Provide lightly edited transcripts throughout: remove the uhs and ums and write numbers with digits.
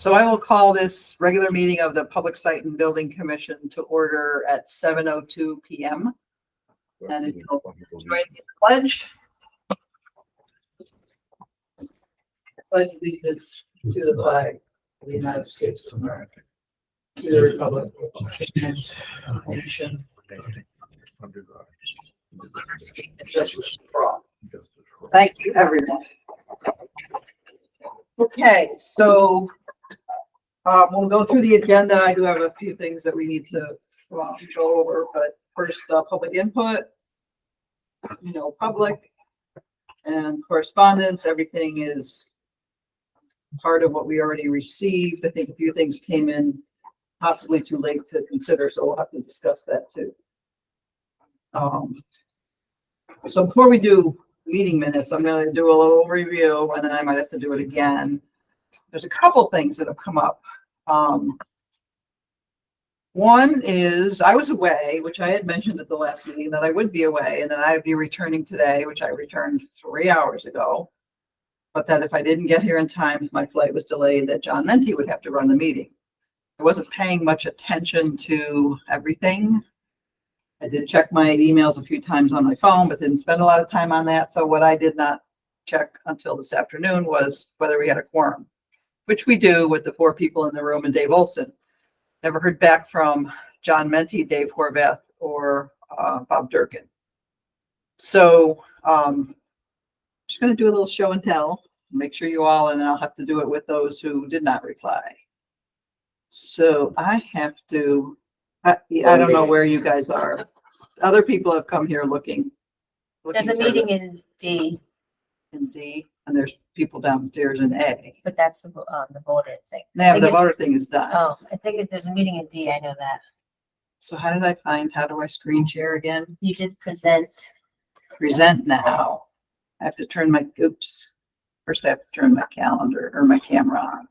So I will call this regular meeting of the Public Site and Building Commission to order at 7:02 p.m. And if you'll join me in the pledge. Pledge allegiance to the flag of the United States of America, to the republic which stands one nation, under God, liberty and justice for all. Thank you, everyone. Okay, so we'll go through the agenda. I do have a few things that we need to go over, but first, public input, public and correspondence. Everything is part of what we already received. I think a few things came in possibly too late to consider, so we'll have to discuss that too. So before we do meeting minutes, I'm going to do a little review, and then I might have to do it again. There's a couple things that have come up. One is I was away, which I had mentioned at the last meeting that I would be away, and then I would be returning today, which I returned 3 hours ago. But that if I didn't get here in time, if my flight was delayed, that John Menti would have to run the meeting. I wasn't paying much attention to everything. I did check my emails a few times on my phone, but didn't spend a lot of time on that. So what I did not check until this afternoon was whether we had a quorum, which we do with the 4 people in the room and Dave Olson. Never heard back from John Menti, Dave Horvath, or Bob Durkin. So I'm just going to do a little show and tell, make sure you all, and I'll have to do it with those who did not reply. So I have to, I don't know where you guys are. Other people have come here looking There's a meeting in D, in D, and there's people downstairs in A. but that's the voter thing. Now I the think voter thing is done. Oh, I think there's a meeting in D, I know that. So how do I screen share again? You did present. Present now. I have to turn my, first I have to turn my calendar or my camera on.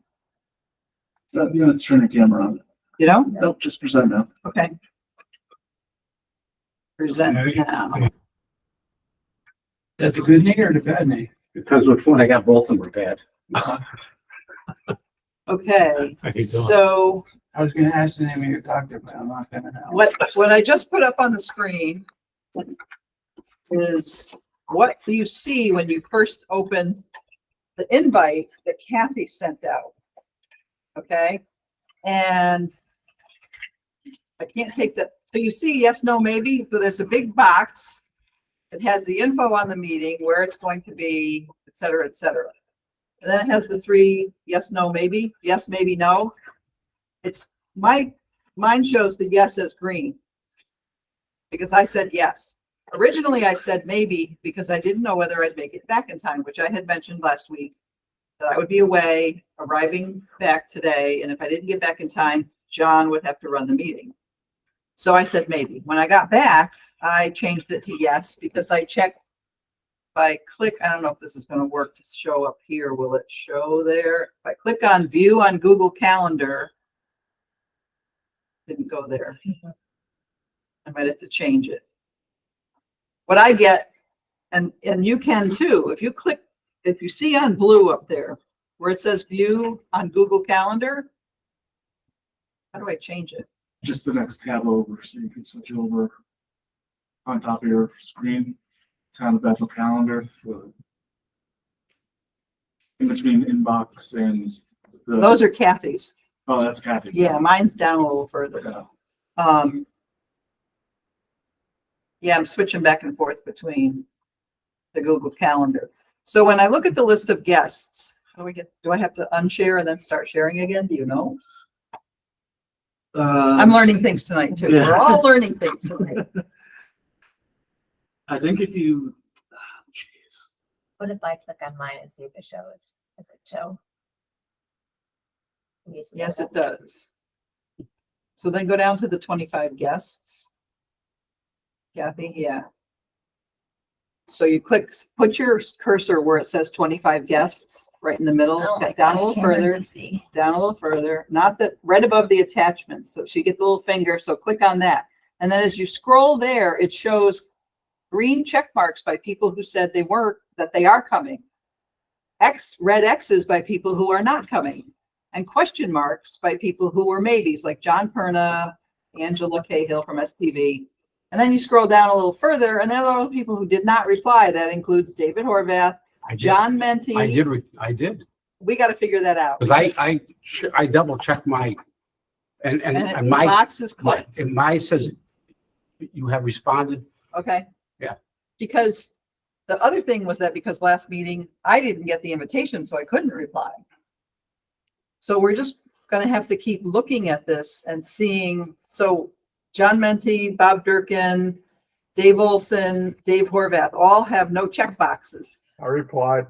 So you want to turn the camera on? Nope, Just present now. okay. Present now. That's a good name or the bad name? Depends which one. I got both of them were bad. Okay, so I was gonna ask the name of your doctor, but I'm not gonna know. what I just put up on the screen is what you see when you first open the invite that Kathy sent out. Okay, and I can't take that. So you see yes, no, maybe. So there's a big box. It has the info on the meeting, where it's going to be, et cetera, et cetera. And then it has the 3 yes, no, maybe, yes, maybe, no. It's mine shows the yes as green because I said yes. Originally, I said maybe because I didn't know whether I'd make it back in time, which I had mentioned last week, that I would be away, arriving back today. And if I didn't get back in time, John would have to run the meeting. So I said maybe. When I got back, I changed it to yes because I checked. If I click, I don't know if this is going to work to show up here. Will it show there? If I click on view on Google Calendar, didn't go there. I might have to change it. What I get, and you can too, if you see on blue up there where it says view on Google Calendar, how do I change it? Just the next tab over, so you can switch over on top of your screen. Time of actual calendar in between inbox and the. Those are Kathy's. Oh, that's Kathy's. Yeah, mine's down a little further. Okay. Yeah, I'm switching back and forth between the Google Calendar. So when I look at the list of guests, do I have to unshare and then start sharing again? Do you know? I'm learning things tonight too. Yeah. We're all learning things tonight. I think if you, jeez. What if I click on mine and see if it shows? If it show? Yes, it does. So then go down to the 25 guests. Kathy, yeah. So you put your cursor where it says 25 guests, right in the middle. Oh my Get down God, a little further. Down a little further. Not that right above the attachments. So she get the little finger. So click on that. And then as you scroll there, it shows green check marks by people who said that they are coming. Red X's by people who are not coming. and question marks by people who were maybes, like John Perna, Angela Cahill from STV. And then you scroll down a little further, and there are all the people who did not reply. That includes David Horvath, I did. John Menti. I did. We got to figure that out. Because I double checked my, And and the my, box is clicked. and my says you have responded. Okay. Yeah. Because the other thing was that because last meeting, I didn't get the invitation, so I couldn't reply. So we're just gonna have to keep looking at this and seeing, so John Menti, Bob Durkin, Dave Olson, Dave Horvath, all have no check boxes. I replied.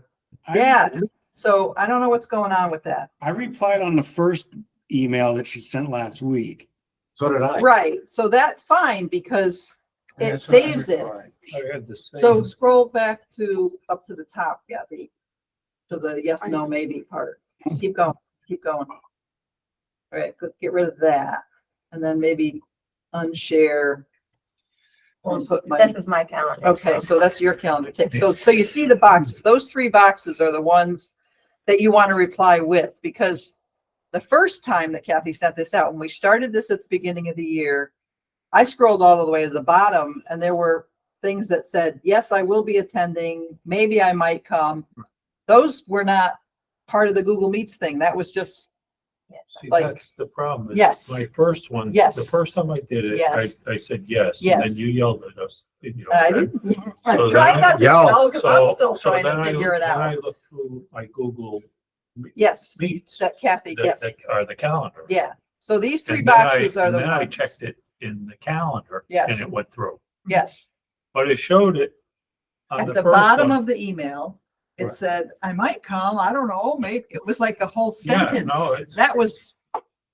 Yes, so I don't know what's going on with that. I replied on the first email that she sent last week. So did I. Right, so that's fine because it That's what I saves it. replied. I had the same. So scroll back to, up to the top, Kathy, to the yes, no, maybe part. Keep going, keep going. All right, get rid of that. And then maybe unshare. Or put my, This is my calendar. okay, so that's your calendar. So you see the boxes. Those 3 boxes are the ones that you want to reply with, because the first time that Kathy sent this out, when we started this at the beginning of the year, I scrolled all the way to the bottom and there were things that said, yes, I will be attending. Maybe I might come. Those were not part of the Google Meets thing. That was just, See, like- that's the problem. is Yes. My first one, Yes. the first time I did it, Yes. I said yes. And Yes. then you yelled at us. You know, I that- didn't, So I'm then trying I- not to Yeah. yell because I'm still so trying then to figure it then I out. looked through my Google Yes, Meets, that Kathy, yes, or the calendar. yeah. So these 3 And then I- boxes are and the then I ones. checked it in the calendar. Yes. And it went through, Yes. but it showed it on At the the first bottom one. of the email, it Right. said, I might come, I don't know, maybe, it was like a whole Yeah, no, sentence. it's- That was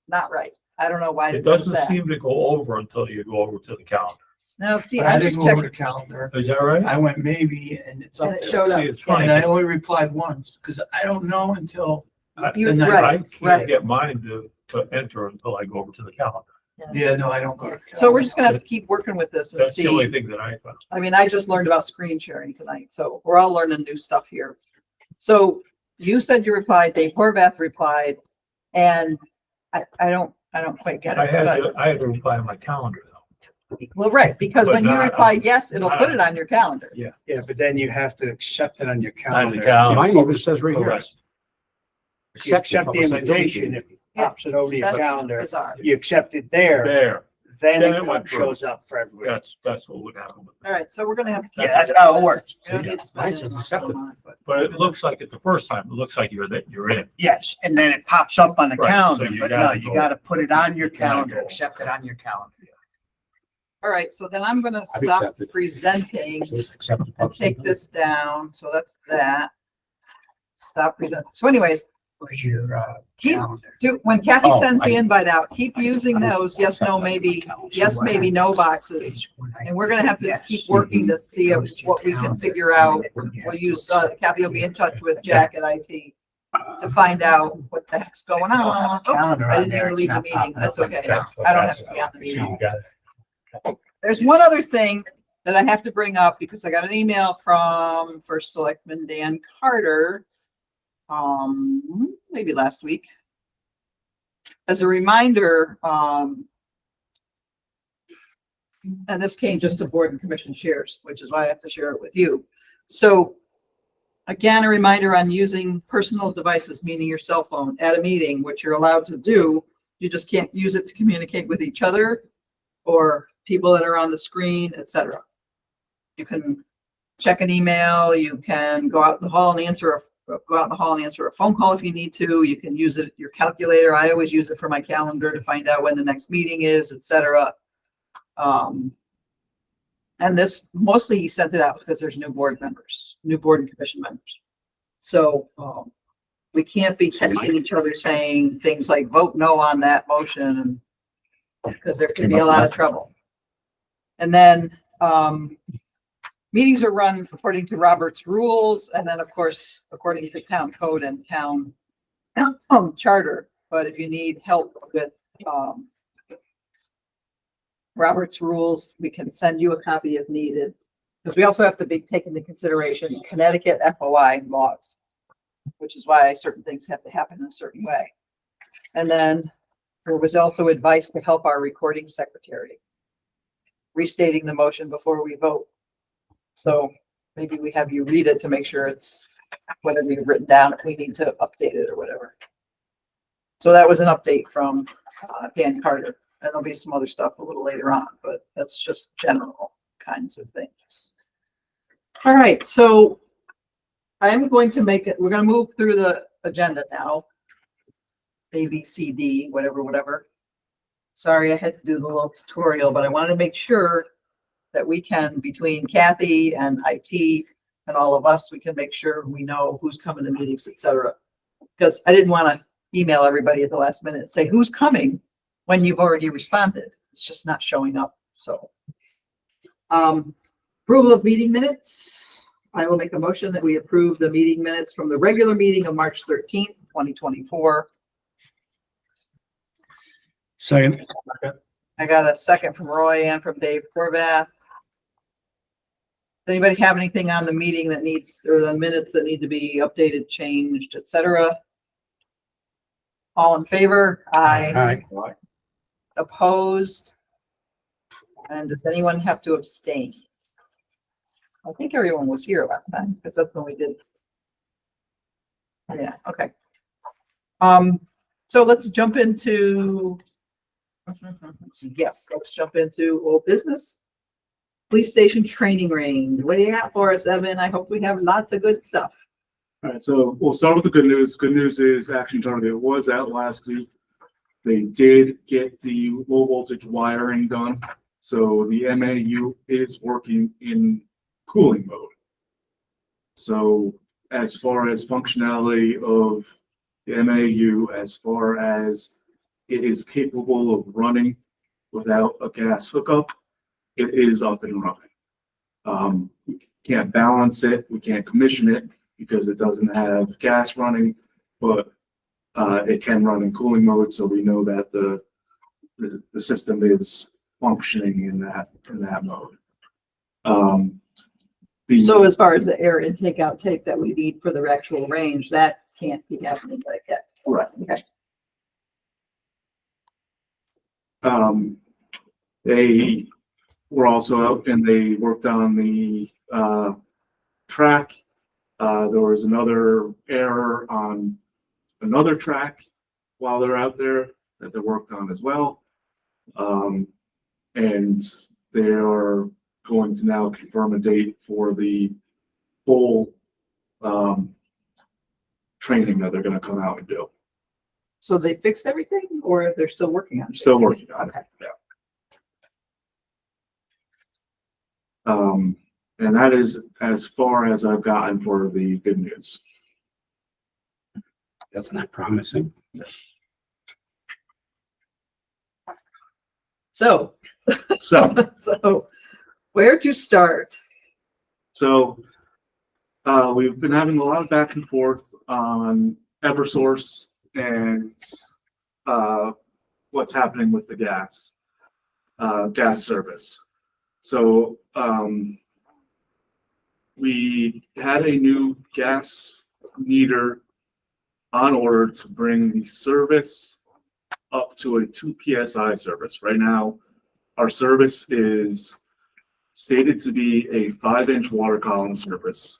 not right. I don't know why It it does doesn't that. seem to go over until you go over to the calendar. No, see, But I I just didn't go over the checked. calendar. Is that right? I went maybe and it's And up it there. showed up. See, it's funny. And I only replied once because I don't know until, You- the night- right, I right. can't get mine to enter until I go over to the calendar. yeah, no, I don't go to the calendar. So we're just gonna have to keep working with this and That's the only see. thing that I found. I mean, I just learned about screen sharing tonight, so we're all learning new stuff here. So you said you replied, Dave Horvath replied, and I don't quite get I it, had but, to, I had to reply on my calendar though. well, right, because But when you not- reply yes, it'll put it on your calendar. Yeah, but then you have to accept it on your On the calendar. calendar. Mine even says right here. Correct. You accept the invitation, if it pops it over to your That's calendar, bizarre. you accept it there, There, then Then it it went through. shows up for everybody. that's what would happen with All right, so we're gonna have to. Yeah, that's how it works. We don't need to spend Mine any says more accepted. time on it. But it looks like it the first time, it looks like you're in. Yes, and then it pops up on the Right, so calendar, you but no, gotta you go. gotta put it on your You gotta calendar, go. accept it on your calendar. All right, so then I'm gonna I've stop accepted. presenting It says accepted. and take this down, so that's that. Stop presenting. So anyways, Where's your, keep, calendar? when Kathy Oh, sends the I- invite out, keep using those yes, no, maybe, yes, maybe, no boxes. And we're gonna have to Yes. keep working to see what we can figure out. We'll use, Kathy will be in touch with Jack at IT to find out what the heck's going on. Oops, Calendar I on didn't there, even it's leave the not meeting. popping That's up like okay. that. I don't have to be on the meeting. You got it. There's one other thing that I have to bring up because I got an email from First Selectman Dan Carter, maybe last week. As a reminder, and this came just to board and commission shares, which is why I have to share it with you. So again, a reminder on using personal devices, meaning your cell phone at a meeting, which you're allowed to do. You just can't use it to communicate with each other or people that are on the screen, etc. You can check an email, you can go out in the hall and answer a phone call if you need to. You can use it, your calculator. I always use it for my calendar to find out when the next meeting is, etc. And this, mostly he sent it out because there's new board and commission members. So, we can't be texting each other saying things like vote no on that motion, because there could be a lot of trouble. And then, meetings are run according to Robert's rules, and then, of course, according to town code and town charter. But if you need help with, Robert's rules, we can send you a copy if needed. Because we also have to take into consideration Connecticut FOI laws, which is why certain things have to happen in a certain way. And then there was also advice to help our recording secretary. Restating the motion before we vote. So maybe we have you read it to make sure it's whatever you've written down, if we need to update it or whatever. So that was an update from Dan Carter, and there'll be some other stuff a little later on, but that's just general kinds of things. All right, so I'm going to make it, we're gonna move through the agenda now. A, B, C, D, whatever. Sorry, I had to do the little tutorial, but I wanted to make sure that we can, between Kathy and IT and all of us, we can make sure we know who's coming to meetings, et cetera. Because I didn't want to email everybody at the last minute and say, who's coming when you've already responded? It's just not showing up, so. Approval of meeting minutes. I will make a motion that we approve the meeting minutes from the regular meeting of March 13th, 2024. Second. I got a second from Roy and from Dave Horvath. Does anybody have anything on the meeting that needs, or the minutes that need to be updated, changed, et cetera? All in favor? Aye. Aye. Opposed? And does anyone have to abstain? I think everyone was here last time, because that's when we did. Yeah, okay. So let's jump into, yes, let's jump into old business. Police station training range. What do you got for us, Evan? I hope we have lots of good stuff. All right, so we'll start with the good news. Good news is Action Target was out last week. They did get the low voltage wiring done. So the MAU is working in cooling mode. So as far as functionality of the MAU, as far as it is capable of running without a gas hookup, it is up and running. We can't balance it, we can't commission it because it doesn't have gas running, but it can run in cooling mode, so we know that the system is functioning in that mode. So as far as the air intake outtake that we need for the actual range, that can't be happening like that. Right. Okay. They were also out and they worked on the track. There was another error on another track while they're out there that they worked on as well. And they are going to now confirm a date for the full training that they're going to come out and do. So they fixed everything, or they're still working on it? Still working on it. Okay. Yeah. And that is as far as I've gotten for the good news. That's not promising. So, So, where to start? We've been having a lot of back and forth on Eversource and what's happening with the gas service. So we had a new gas meter on order to bring the service up to a 2 PSI service. Right now, our service is stated to be a 5-inch water column service,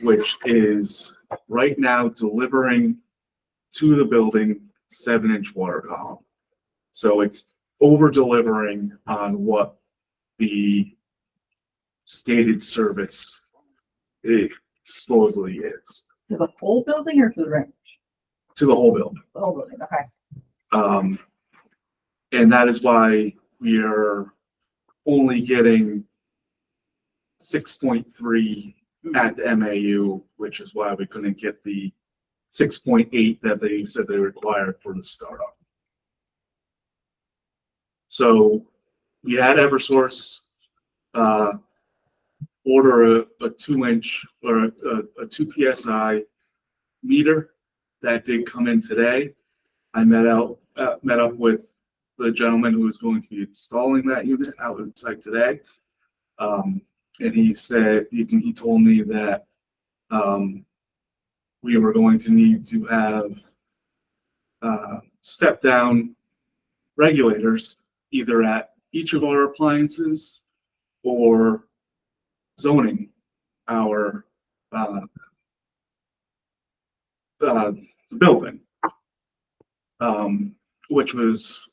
which is right now delivering to the building 7-inch water column. So it's over delivering on what the stated service supposedly is. To the whole building or to the range? To the whole building. The whole building, okay. And that is why we are only getting 6.3 at the MAU, which is why we couldn't get the 6.8 that they said they required for the startup. So we had Eversource order a 2-inch or a 2 PSI meter that did come in today. I met up with the gentleman who was going to be installing that unit out on site today. And he said, he told me that we were going to need to have step down regulators either at each of our appliances or zoning our building, which was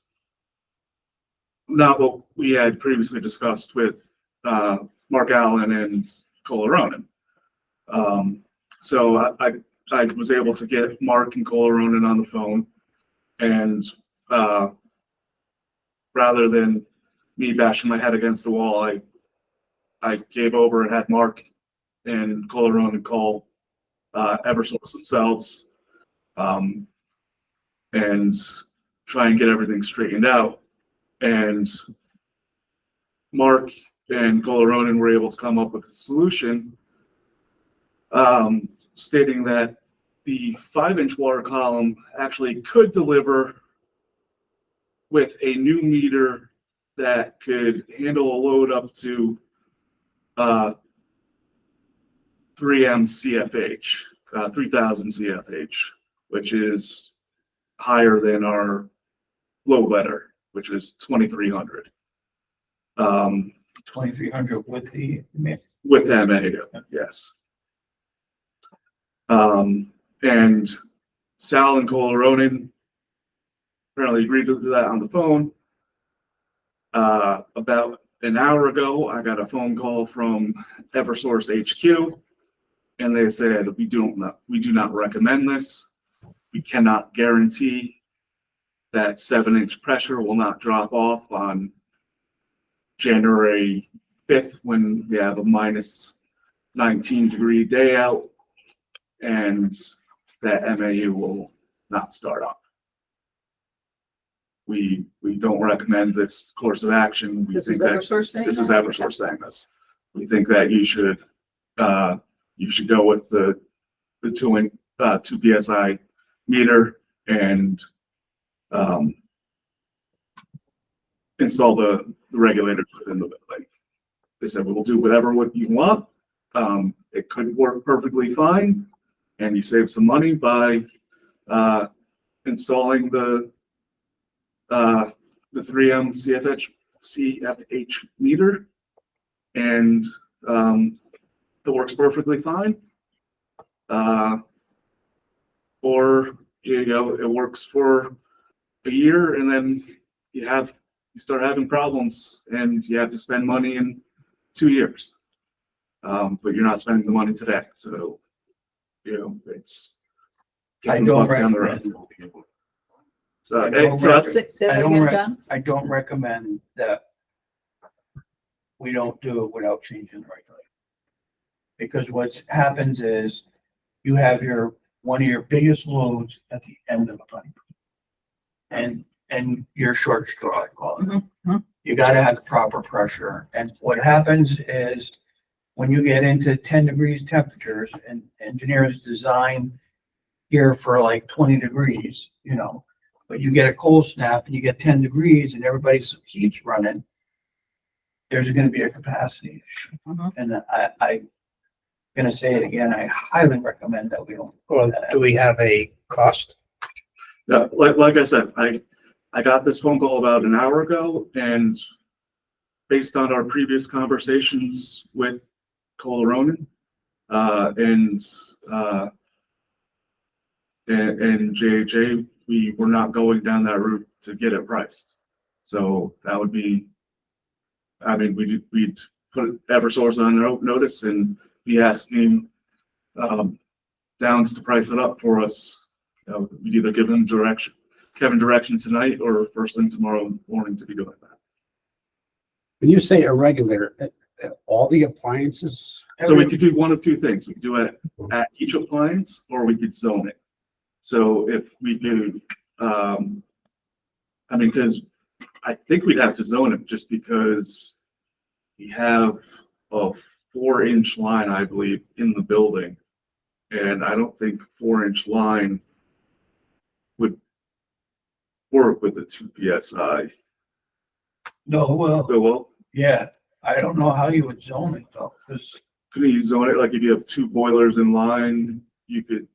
not what we had previously discussed with Mark Allen and Cole Ronan. So I was able to get Mark and Cole Ronan on the phone, and rather than me bashing my head against the wall, I gave over and had Mark and Cole Ronan call Eversource themselves and try and get everything straightened out. And Mark and Cole Ronan were able to come up with a solution, stating that the 5-inch water column actually could deliver with a new meter that could handle a load up to 3M CFH, 3000 CFH, which is higher than our low letter, which is 2300. 2,300 with the myth. With MA, yes. And Sal and Cole Ronan apparently agreed to do that on the phone. About an hour ago, I got a phone call from Eversource HQ, and they said, we do not recommend this. We cannot guarantee that 7-inch pressure will not drop off on January 5th when we have a minus 19-degree day out, and that MAU will not start up. We don't recommend this course of action. This is Eversource saying This is that? Eversource saying this. We think that you should go with the 2 PSI meter and install the regulators within the building. They said, we'll do whatever you want. It could work perfectly fine, and you save some money by installing the 3M CFH meter, and it works perfectly fine. Or it works for a year, and then you start having problems, and you have to spend money in 2 years. But you're not spending the money today, so it's I kicking the don't bucket down the road. recommend. So, I don't so that's, Say that I don't again, rec- John? I don't recommend that we don't do it without changing the regulator. Because what happens is you have one of your biggest loads at the end of the pipe. And your short straw, I call it. Mhm. You gotta have proper pressure. And what happens is when you get into 10 degrees temperatures, and engineers design here for like 20 degrees, but you get a cold snap and you get 10 degrees and everybody's heat's running, there's gonna be a capacity issue. Mhm. And I'm gonna say it again, I highly recommend that we don't. Well, do we have a cost? yeah, like I said, I got this phone call about an hour ago, and based on our previous conversations with Cole Ronan and JHA, we were not going down that route to get it priced. So that would be, we'd put Eversource on notice and be asking Downs to price it up for us. We'd either give him Kevin direction tonight, or first thing tomorrow morning to be doing that. When you say a regulator, all the appliances? So we could do one of two things. We could do it at each appliance, or we could zone it. So if we could, because I think we'd have to zone it just because we have a 4-inch line, I believe, in the building. And I don't think 4-inch line would work with a 2 PSI. No, well, So, well, yeah, I don't know how you would zone it though, because could you zone it, like if you have 2 boilers in line, you could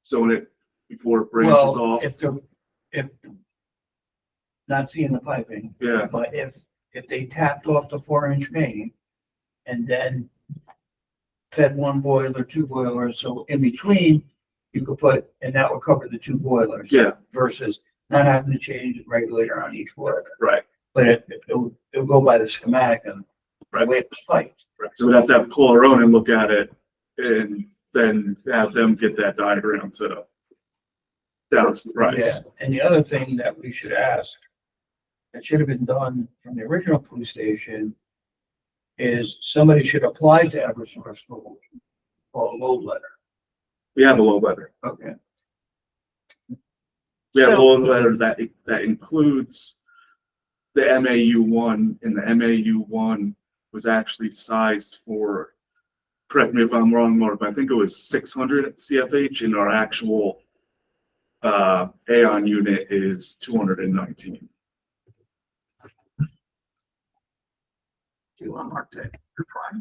zone it before it branches well, off? if the if, not seeing the piping, Yeah, but if they tapped off the 4-inch main and then fed one boiler, two boilers, so in between, you could put, and that would cover the two boilers. yeah, Versus not having to change the regulator on each boiler. right. But it'll go by the schematic and the way it was piped. Right. So we'd have to pull our own and look at it and then have them get that diagram to balance the price. Yeah, and the other thing that we should ask, that should have been done from the original police station, is somebody should apply to Eversource for a load letter. We have a low letter. Okay. We have a So- low letter that includes the MAU one, and the MAU one was actually sized for, correct me if I'm wrong, Mark, but I think it was 600 CFH, and our actual Aon unit is 219. Do you want Mark to reply?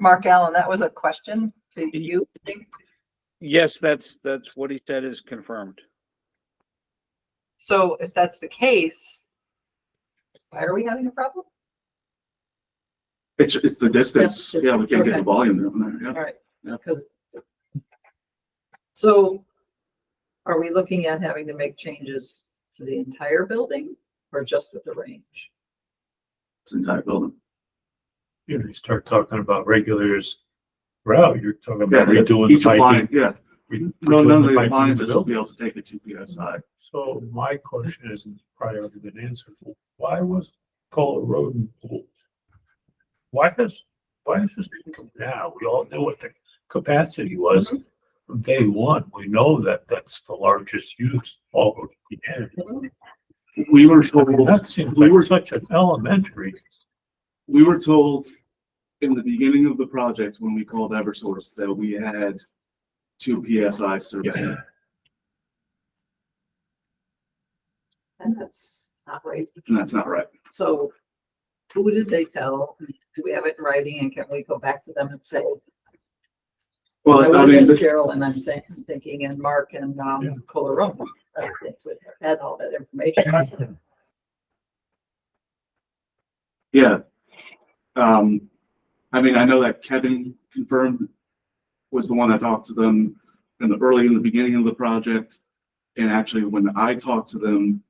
Mark Allen, that was a question to you, I think. Yes, that's what he said is confirmed. So if that's the case, why are we having a problem? It's the distance. Yeah, Yeah, we can't get okay. the volume down there. All Yeah. right. Yeah. 'Cause- So are we looking at having to make changes to the entire building or just at the range? It's the entire building. You know, you start talking about regulators, wow, you're talking Yeah, about redoing each the appliance, piping. yeah. redoing None of the piping in appliances will building. be able to take a 2 PSI. So my question is, and probably already been answered, why was Kohler Road and Pool? Why is this come now? We all knew what the capacity was from day one. We know that that's the largest use all over the end. We were told, That seems we were, like such an elementary. we were told in the beginning of the project, when we called Eversource, that we had 2 PSI service. And that's not right. And that's not right. So who did they tell? Do we have it in writing and can we go back to them and say? Well, I mean, Cheryl and I'm saying, thinking and Mark and, Colorado, I think would have had all that information. yeah. I mean, I know that Kevin confirmed was the one that talked to them in the beginning of the project. And actually, when I talked to them,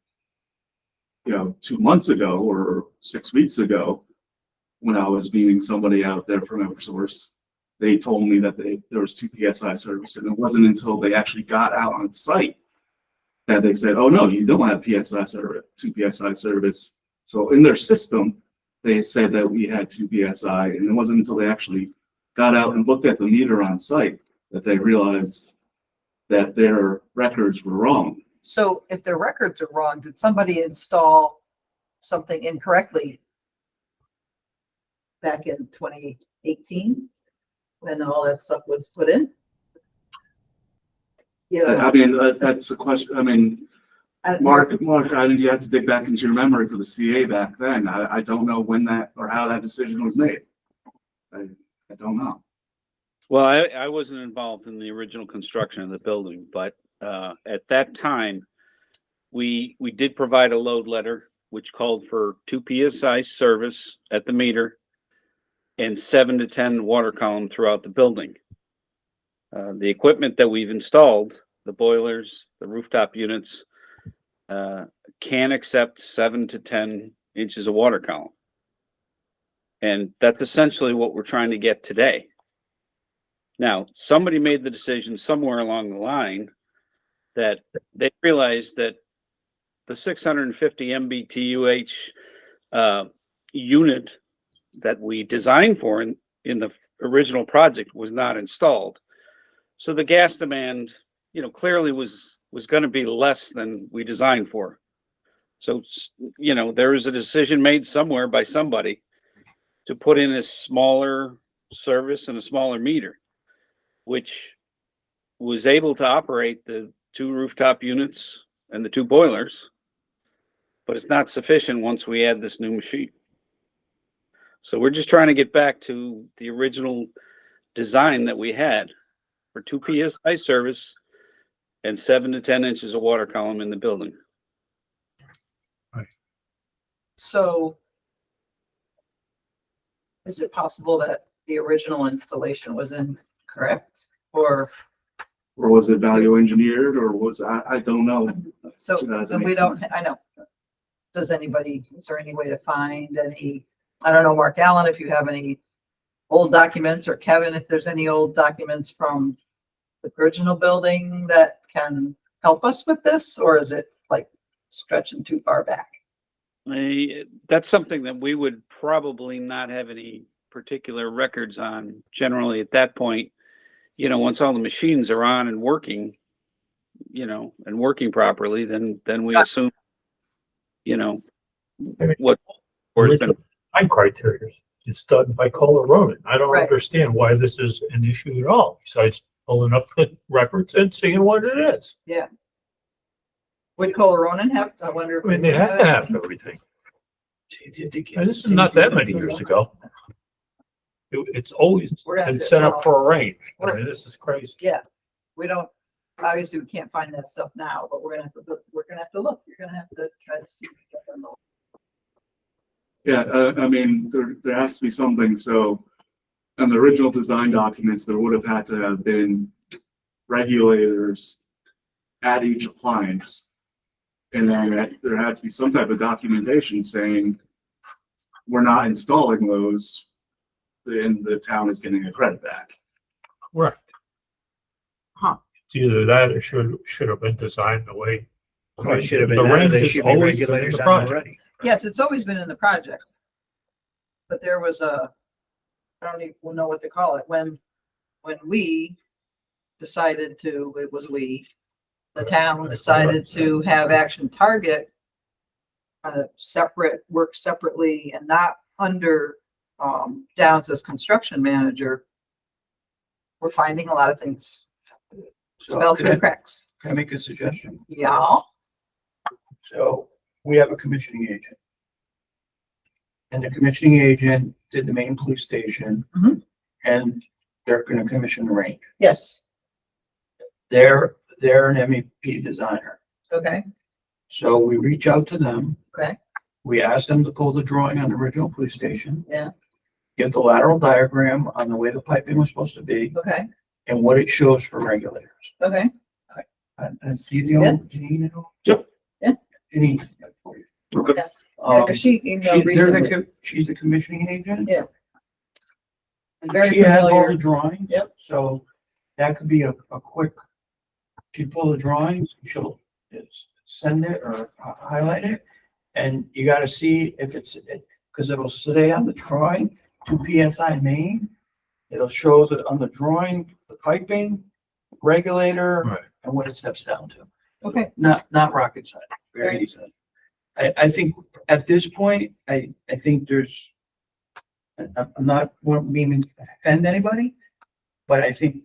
2 months ago or 6 weeks ago, when I was meeting somebody out there from Eversource, they told me that there was 2 PSI service, and it wasn't until they actually got out on site that they said, "Oh no, you don't have PSI service, 2 PSI service." So in their system, they said that we had 2 PSI, and it wasn't until they actually got out and looked at the meter on site that they realized that their records were wrong. So if their records are wrong, did somebody install something incorrectly back in 2018 when all that stuff was put in? Yeah. I mean, that's a question. I mean, Mark, I think you have to dig back into your memory for the CA back then. I don't know when that or how that decision was made. I don't know. Well, I wasn't involved in the original construction of the building, but at that time, we did provide a load letter which called for 2 PSI service at the meter and 7 to 10 water column throughout the building. The equipment that we've installed, the boilers, the rooftop units, can accept 7 to 10 inches of water column. And that's essentially what we're trying to get today. Now, somebody made the decision somewhere along the line that they realized that the 650 MBTUH unit that we designed for in the original project was not installed. So the gas demand, clearly was going to be less than we designed for. So, there was a decision made somewhere by somebody to put in a smaller service and a smaller meter, which was able to operate the 2 rooftop units and the 2 boilers, but it's not sufficient once we add this new machine. So we're just trying to get back to the original design that we had for 2 PSI service and 7 to 10 inches of water column in the building. So is it possible that the original installation was incorrect? Or was it value engineered or I don't know. so, so we 2018. don't, I know. Is there any way to find any, I don't know, Mark Allen, if you have any old documents, or Kevin, if there's any old documents from the original building that can help us with this, or is it like stretching too far back? That's something that we would probably not have any particular records on. Generally, at that point, once all the machines are on and working, and working properly, then we assume, what. or it's been- My criteria, it's done by Kohler Roden. I don't Right. understand why this is an issue at all, besides pulling up the records and seeing what it is. Would Kohler Ronan have, I wonder if. I mean, they have to have everything. And this is not that many years ago. It's always We're gonna have been to- set up for a range. I mean, this is crazy. Yeah, we don't, obviously we can't find that stuff now, but we're gonna have to look, you're gonna have to try to see. Yeah, I mean, there has to be something, so on the original design documents, there would have had to have been regulators at each appliance. And then there had to be some type of documentation saying, we're not installing those, then the town is getting a credit back. Correct. Huh. It's either that or should have been designed the way. Well, it should have been The that, range there has should be always been in regulators the on project. already. Yes, it's always been in the projects. But there was I don't even know what to call it, when we decided to, the town decided to have Action Target kind of work separately and not under, Downs as construction manager. We're finding a lot of things So spell through the cracks. can I make a suggestion? Yeah, So we have a commissioning agent. And the commissioning agent did the main police station. Mhm. And they're gonna commission the range. yes, They're an MEP designer. okay, So we reach out to them. okay, We ask them to pull the drawing on the original police station. Yeah. Give the lateral diagram on the way the piping was supposed to be okay, and what it shows for regulators. okay, And do you know, Yeah. Janine? Yep. Yeah. Janine. Okay. yeah, Um, because she emailed recently. she's the commissioning agent. Yeah. And very She has all familiar. the drawings. Yep. So that could be a quick, she pull the drawings, she'll send it or highlight it. And you gotta see if it's, because it'll say on the drawing, 2 PSI main. It'll show that on the drawing, the piping, regulator, Right. and what it steps down to. Okay, Not rocket science, very Right. easy. I think at this point, I think there's, I'm not meaning to offend anybody, but I think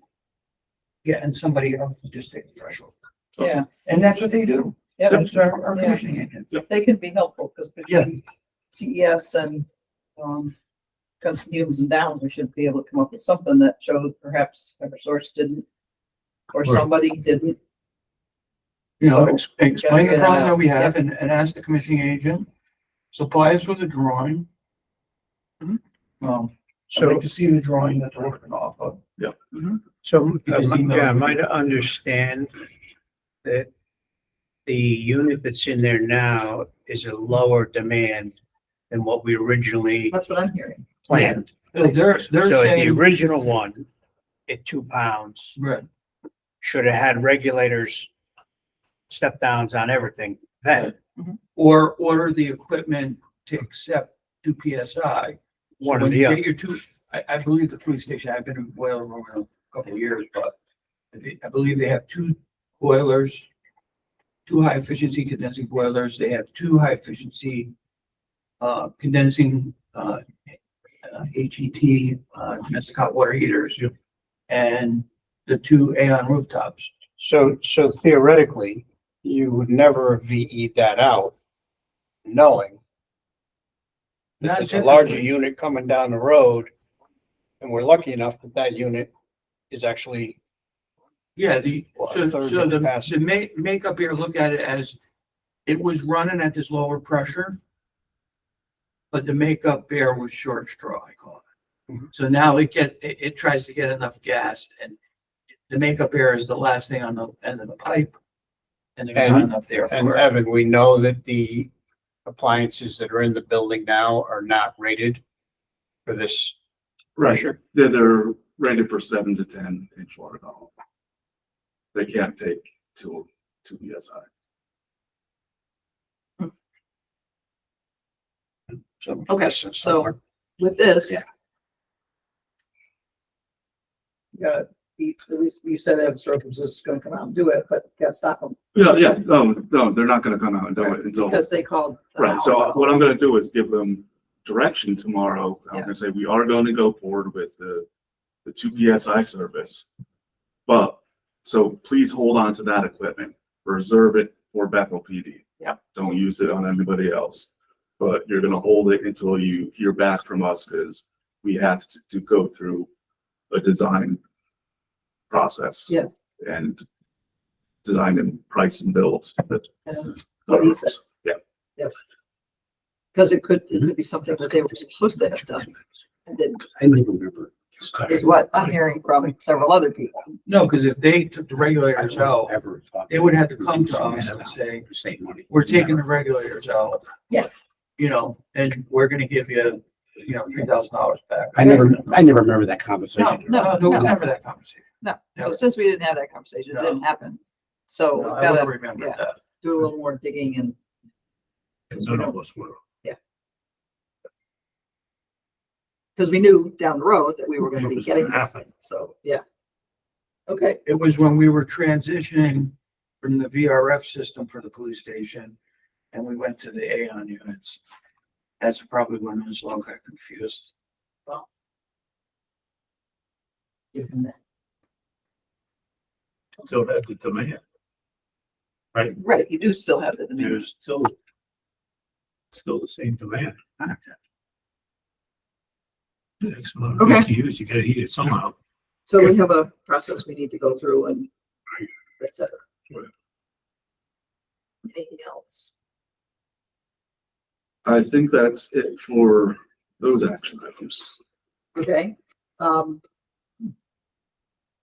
getting somebody else to just take a fresh look. yeah, And that's what they do. yeah, That's our Yeah. commissioning agent. they can be helpful because Yeah. between CES and, Humes and Downs, we should be able to come up with something that shows perhaps Eversource didn't, or Right. somebody didn't. You know, So, explain gotta the figure that problem that out. we have and ask the commissioning agent, supply us with a drawing. Mhm. I'd like to see the drawing that they're working off of. So, Because email- yeah, am I to understand that the unit that's in there now is a lower demand than what we originally That's what I'm hearing. planned? They're So the saying, original one at 2 pounds right, should have had regulators, step downs on everything then. or order the equipment to accept 2 PSI. So One or when the you other. get your two, I believe the police station, I've been in boiler room for a couple of years, but I believe they have 2 boilers, 2 high efficiency condensing boilers. They have 2 high efficiency condensing HET domestic hot water heaters. And the 2 Aeon rooftops. So theoretically, you would never VE that out, knowing that Not there's a larger typically. unit coming down the road, and we're lucky enough that that unit is actually Yeah, Well, a so third the capacity. makeup here, look at it as, it was running at this lower pressure. But the makeup air was short straw, I call it. Mhm. So now it tries to get enough gas, and the makeup air is the last thing on the end of the pipe. And there's not And- enough there And for it. Evan, we know that the appliances that are in the building now are not rated for this pressure. They're rated for 7 to 10 inch water column. They can't take two PSI. So Okay, distance so- somewhere. With this. Yeah. Yeah, at least you said Evan Circus is gonna come out and do it, but you gotta stop them. Yeah, no, they're not gonna come out and do it until, Because they called. an right, hour so ago. what I'm gonna do is give them direction tomorrow. I'm Yeah. gonna say, we are going to go forward with the 2 PSI service. But, so please hold on to that equipment, reserve it for Bethel PD. Yeah. Don't use it on anybody else, but you're gonna hold it until you hear back from us, because we have to go through a design process. Yeah. And design and price and build. And what he said. Yeah. Because it could be something that they were supposed to have done. And didn't, I don't remember. is what I'm hearing from several other people. No, because if they took the regulators out, Ever thought they would have to come to us and say, save money. we're taking the regulators out. Yeah. You know, and we're gonna give you, $3,000 back. I never remember that conversation. No, there was never that conversation. No, so Never. since we didn't have that conversation, it didn't happen. So No, I gotta would remember yeah. that. do a little more digging and And none of us were. because we knew down the road that we were going to It be was getting gonna this happen. thing. So, yeah. Okay, It was when we were transitioning from the VRF system for the police station, and we went to the Aon units. That's probably when Ms. Lowe got confused. given that- Still had the demand. Right, right, you do still have the demand. there's still the same demand. The next amount of Okay. BTUs, you gotta heat it somehow. So we have a process we need to go through and et cetera. Right. Anything else? I think that's it for those action items. Okay. I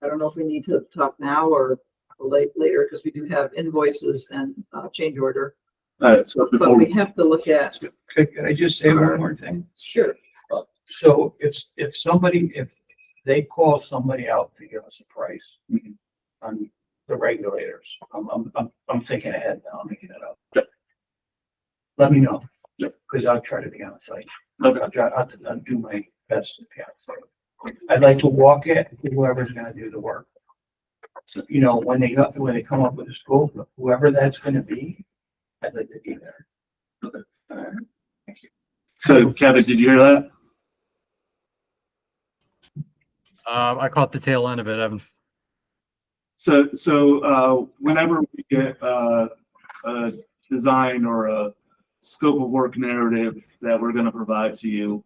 don't know if we need to talk now or later, because we do have invoices and change order, So but before, we have to look at, Can I just say one more thing? sure, So if they call somebody out to give us a price on the regulators, I'm thinking ahead now, I'm making it up. Let me know, because I'll try to be on site. Okay. I'll do my best to be on site. I'd like to walk it, to whoever's gonna do the work. You know, when they come up with a scope, whoever that's gonna be, I'd like to be there. so Kevin, did you hear that? I caught the tail end of it, Evan. So whenever we get a design or a scope of work narrative that we're gonna provide to you,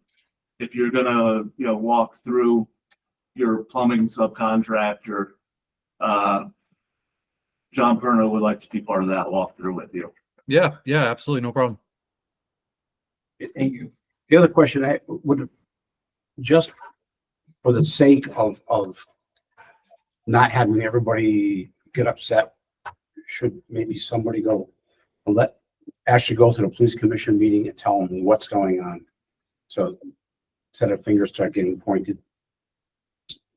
if you're gonna, walk through your plumbing subcontractor, John Perno would like to be part of that walkthrough with you. Yeah, absolutely, no problem. Thank you. The other question I would, just for the sake of not having everybody get upset, should maybe somebody go and actually go to the police commission meeting and tell them what's going on? So instead of fingers start getting pointed.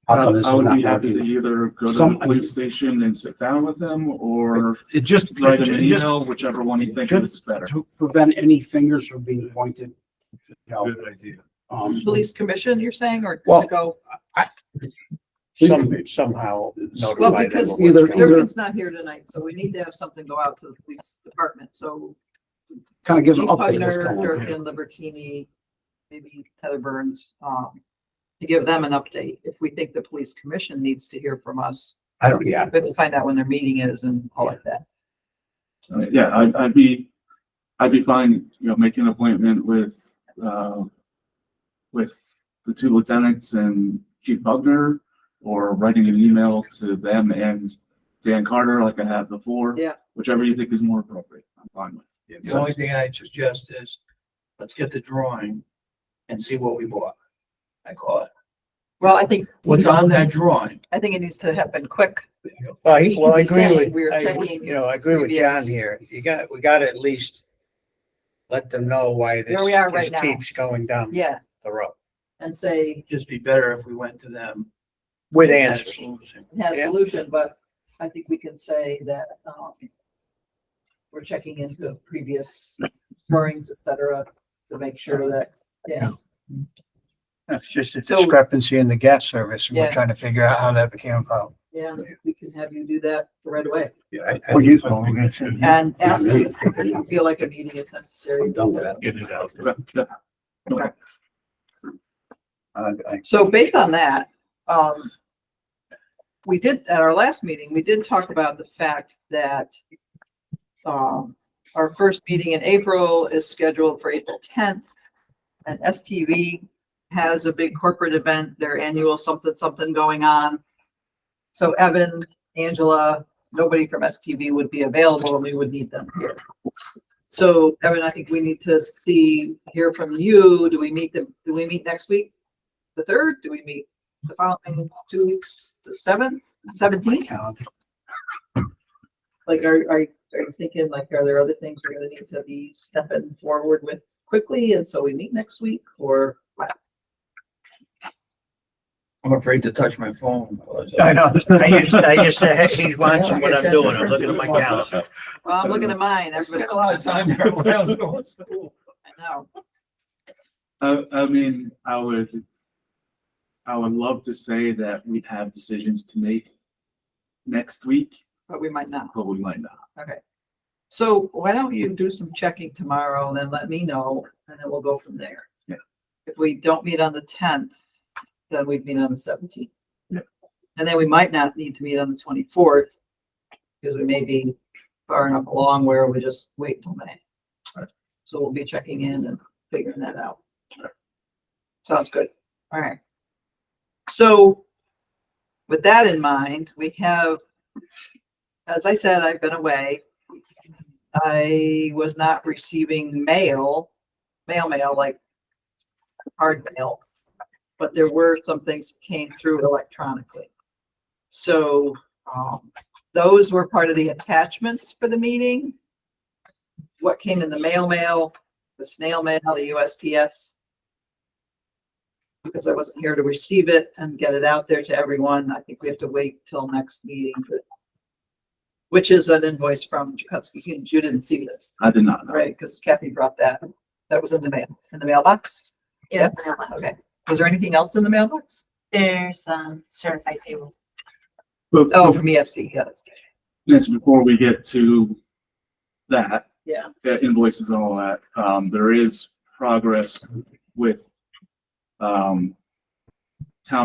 How come this I is would not be happy to working? either go to the Some- police station and sit down with them, or It just, write them an just email, whichever one you think is better. to prevent any fingers from being pointed. You know, Good idea. police commission, you're saying, or does Well, it go? somehow Well, notify them because of what's going on. Durkin's not here tonight, so we need to have something go out to the police department, so. Kind of gives an Chief update what's Pugner, going on. Durkin, Libertini, maybe Heather Burns, to give them an update. If we think the police commission needs to hear from us, I don't, yeah. we have to find out when their meeting is and all like that. So, yeah, I'd be fine, making an appointment with the 2 lieutenants and Chief Bugner, or writing an email to them and Dan Carter like I have before. Yeah. Whichever you think is more appropriate, I'm fine with. The only thing I'd suggest is, let's get the drawing and see what we bought. I call it. Well, I think. What's on that drawing? I think it needs to happen quick. Well, We should I be agree saying with, we're I, checking you know, I agree with previous- John here. We gotta at least let them know why this Where we are right just now. keeps going down Yeah, the road and say, It'd just be better if we went to them. with and had a answers. solution. had a Yeah. solution, but I think we can say that, we're checking into previous drawings, et cetera, to make sure that, yeah. It's just a So- discrepancy in the gas service. And Yeah. we're trying to figure out how that became about. Yeah, we can have you do that right away What do you, well, we're gonna say. and ask them if you feel like a meeting is necessary. I'm done with that. Get it out. So based on that, we did, at our last meeting, we did talk about the fact that our first meeting in April is scheduled for April 10th. And STV has a big corporate event, their annual something going on. So Evan, Angela, nobody from STV would be available and we would need them here. So Evan, I think we need to hear from you. Do we meet next week? The 3rd? Do we meet the following 2 weeks, the 7th, 17th? Like, are you thinking, like, are there other things we're gonna need to be stepping forward with quickly, and so we meet next week, or what? I'm afraid to touch my phone. I know. I just said, he's watching what I'm doing. I'm looking at my calendar. Well, I'm looking at mine, everybody. Spent a lot of time there when I was going to school. I know. I mean, I would love to say that we'd have decisions to make next week, But we might not. but we might not. Okay. So why don't you do some checking tomorrow and then let me know, and then we'll go from there. Yeah. If we don't meet on the 10th, then we'd meet on the 17th. Yeah. And then we might not need to meet on the 24th, because we may be far enough along where we just wait till May. Right. So we'll be checking in and figuring that out. Sounds good. All right. So with that in mind, we have, as I said, I've been away. I was not receiving mail like hard mail, but there were some things that came through electronically. So those were part of the attachments for the meeting. What came in the mail, the snail mail, the USPS. Because I wasn't here to receive it and get it out there to everyone. I think we have to wait till next meeting, which is an invoice from Jakutsky Humes. You didn't see this, I did not know. right? Because Kathy brought that. That was in the mailbox? Yes. Okay. Was there anything else in the mailbox? There's certified payroll. But Oh, from ESC, yeah, that's, yes, before we get to that, yeah. invoices and all that, there is progress with town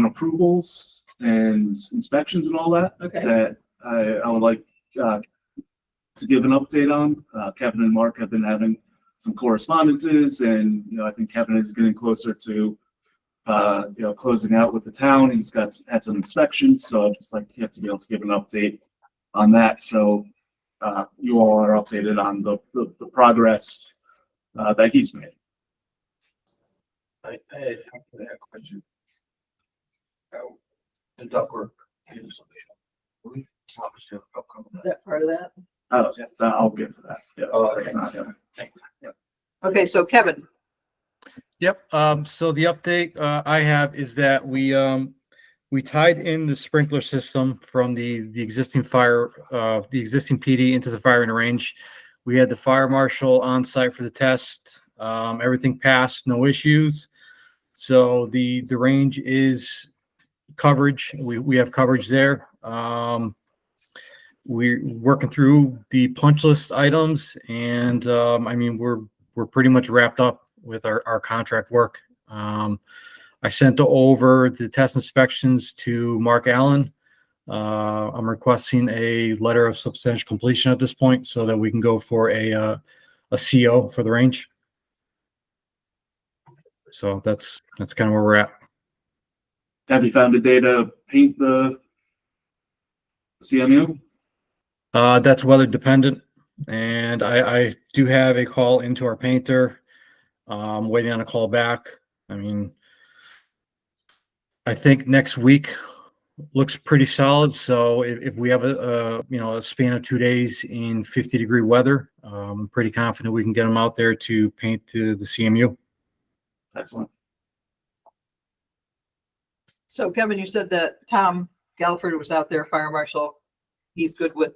approvals and inspections and all that, Okay, that I would like to give an update on. Kevin and Mark have been having some correspondences, and, you know, I think Kevin is getting closer to, closing out with the town. He's had some inspections, so I'd just like to be able to give an update on that. So you all are updated on the progress that he's made. I had a question. The ductwork is. We obviously have a couple is of that part of that? I'll get to that. Yeah. Oh, okay. That's not- Okay, so Kevin, Yep. So the update I have is that we tied in the sprinkler system from the existing the existing PD into the firing range. We had the fire marshal on site for the test. Everything passed, no issues. So the range is coverage. We have coverage there. We're working through the punch list items, and I mean we're pretty much wrapped up with our contract work. I sent over the test inspections to Mark Allen. I'm requesting a letter of substantial completion at this point so that we can go for a CO for the range. So that's kind of where we're at. Have you found a day to paint the CMU? That's weather dependent, and I do have a call into our painter. Waiting on a call back. I mean, I think next week looks pretty solid. So if we have a span of 2 days in 50-degree weather, I'm pretty confident we can get them out there to paint the CMU. Excellent. So Kevin, you said that Tom Galliford was out there, fire marshal. He's good with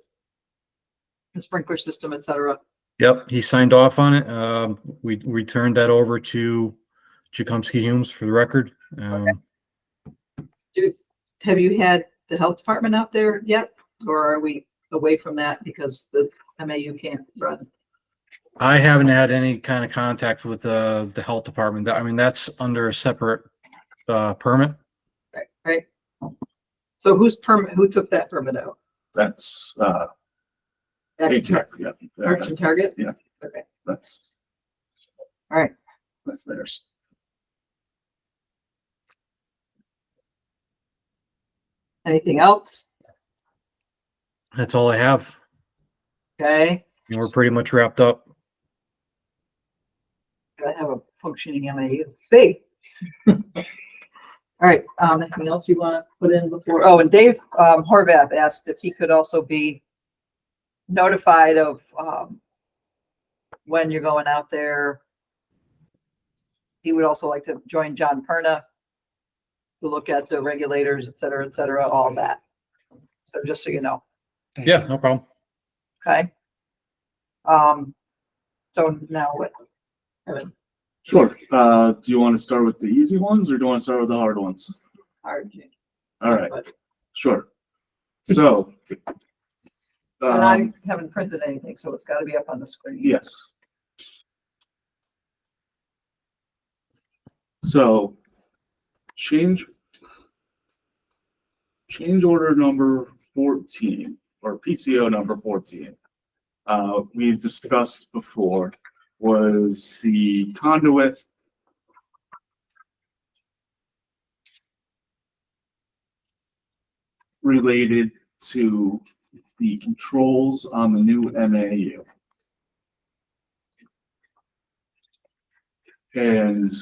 the sprinkler system, et cetera. Yep, he signed off on it. We turned that over to Tchaikovsky Humes for the record. Have you had the health department out there yet? Or are we away from that because the MAU can't run? I haven't had any kind of contact with the health department. I mean, that's under a separate permit. Right? So who took that permit out? That's Action yeah. Action Target? Yeah. Okay, That's all right. that's theirs. Anything else? That's all I have. Okay, And we're pretty much wrapped up. I have a functioning MAU. Big. All right, anything else you want to put in before? Oh, and Dave Horvath asked if he could also be notified of when you're going out there. He would also like to join John Perna to look at the regulators, et cetera, all that. So just so you know, Yeah, no problem. okay? So now what? Kevin, Sure. Do you want to start with the easy ones or do you want to start with the hard ones? hard. All right. But- Sure. So. And I haven't printed anything, so it's gotta be up on the screen. Yes. So change order number 14 or PCO number 14. We've discussed before was the conduit related to the controls on the new MAU. And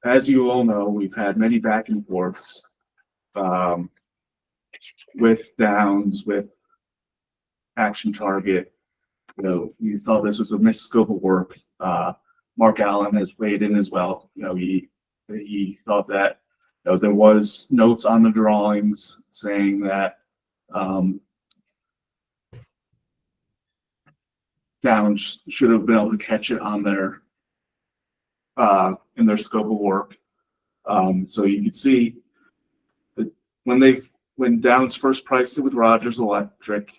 as you all know, we've had many back and forths with Downs, with Action Target. You know, we thought this was a missed scope of work. Mark Allen has weighed in as well. You know, he thought that there was notes on the drawings saying that Downs should have been able to catch it on their in their scope of work. So you can see that when Downs first priced it with Rogers Electric,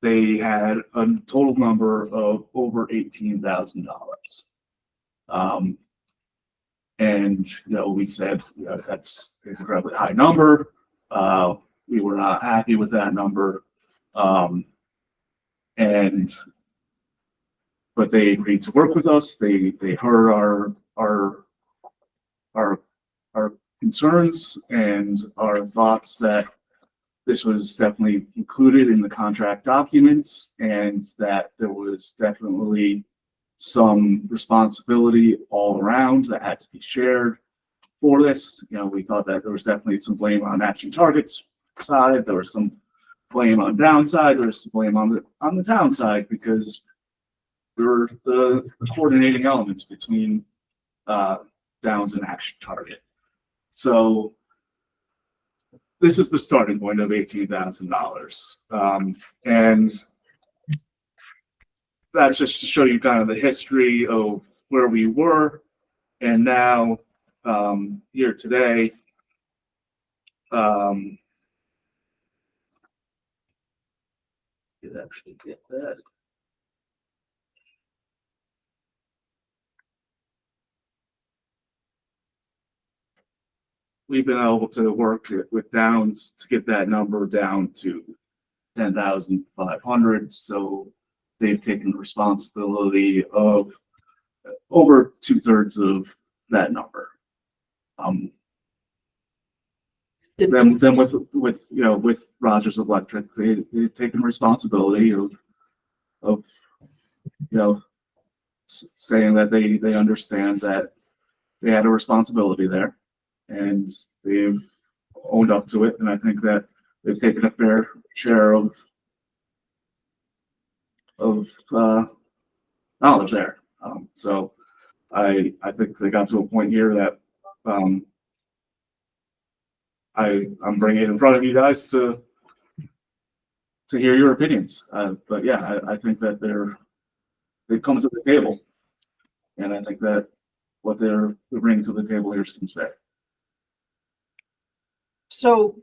they had a total number of over $18,000. And we said that's an incredibly high number. We were not happy with that number. But they agreed to work with us. They heard our concerns and our thoughts that this was definitely included in the contract documents and that there was definitely some responsibility all around that had to be shared for this. We thought that there was definitely some blame on Action Target's side. There was some blame on downside. There was some blame on the town side because we're the coordinating elements between Downs and Action Target. So this is the starting point of $18,000. And that's just to show you kind of the history of where we were and now here today. Could actually get that. We've been able to work with Downs to get that number down to 10,500. So they've taken responsibility of over 2/3 of that number. then with, you know, with Rogers Electric, they've taken responsibility of, you know, saying that they understand that they had a responsibility there and they've owned up to it. And I think that they've taken a fair share of knowledge there. So I think they got to a point here that, I'm bringing it in front of you guys to hear your opinions. But yeah, I think that they've come to the table. And I think that what they're bringing to the table here seems fair. So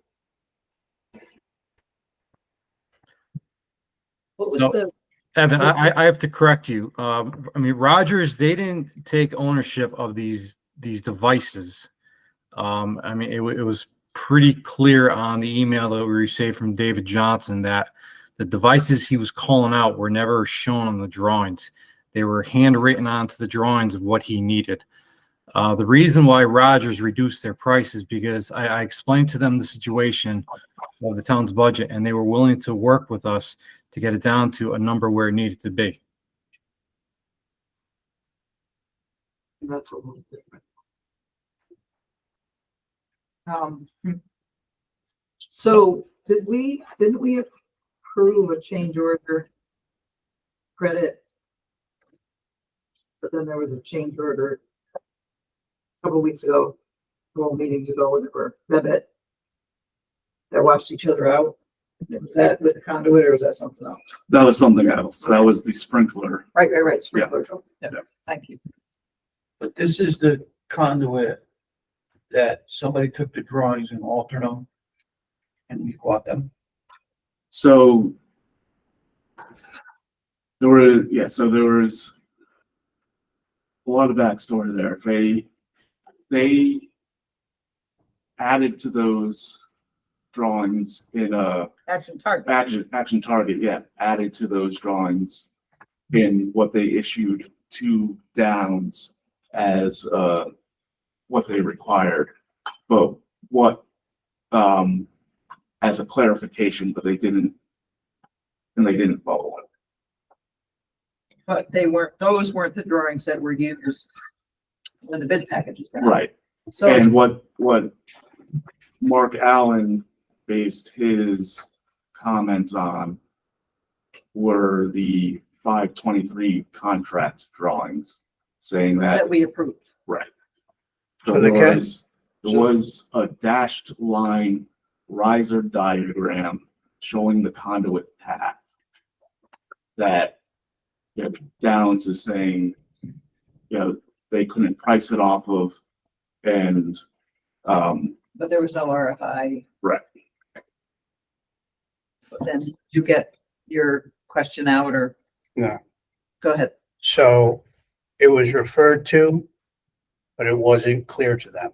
what was So- the, Evan, I have to correct you. I mean, Rogers, they didn't take ownership of these devices. I mean, it was pretty clear on the email that we received from David Johnson that the devices he was calling out were never shown on the drawings. They were handwritten onto the drawings of what he needed. The reason why Rogers reduced their price is because I explained to them the situation of the town's budget, and they were willing to work with us to get it down to a number where it needed to be. that's a little different. So didn't we approve a change order credit? But then there was a change order a couple weeks ago, couple meetings ago, whatever, that watched each other out. Was that with the conduit or was that something else? That was something else. That was the sprinkler. Right, sprinkler. Yeah, Yeah. thank you. But this is the conduit that somebody took the drawings and altered them and we bought them. So there was a lot of backstory there. They added to those drawings in Action target. Action Target, yeah, added to those drawings in what they issued to Downs as what they required, but what as a clarification, but they didn't follow it. But those weren't the drawings that were used when the bid package was done. Right. So, And what Mark Allen based his comments on were the 523 contract drawings, saying that, that we approved. right. So So they there can- was a dashed line riser diagram showing the conduit path that, you know, Downs is saying, you know, they couldn't price it off of, and But there was no RFI. right. But then you get your question out or? No. Go ahead. So it was referred to, but it wasn't clear to them.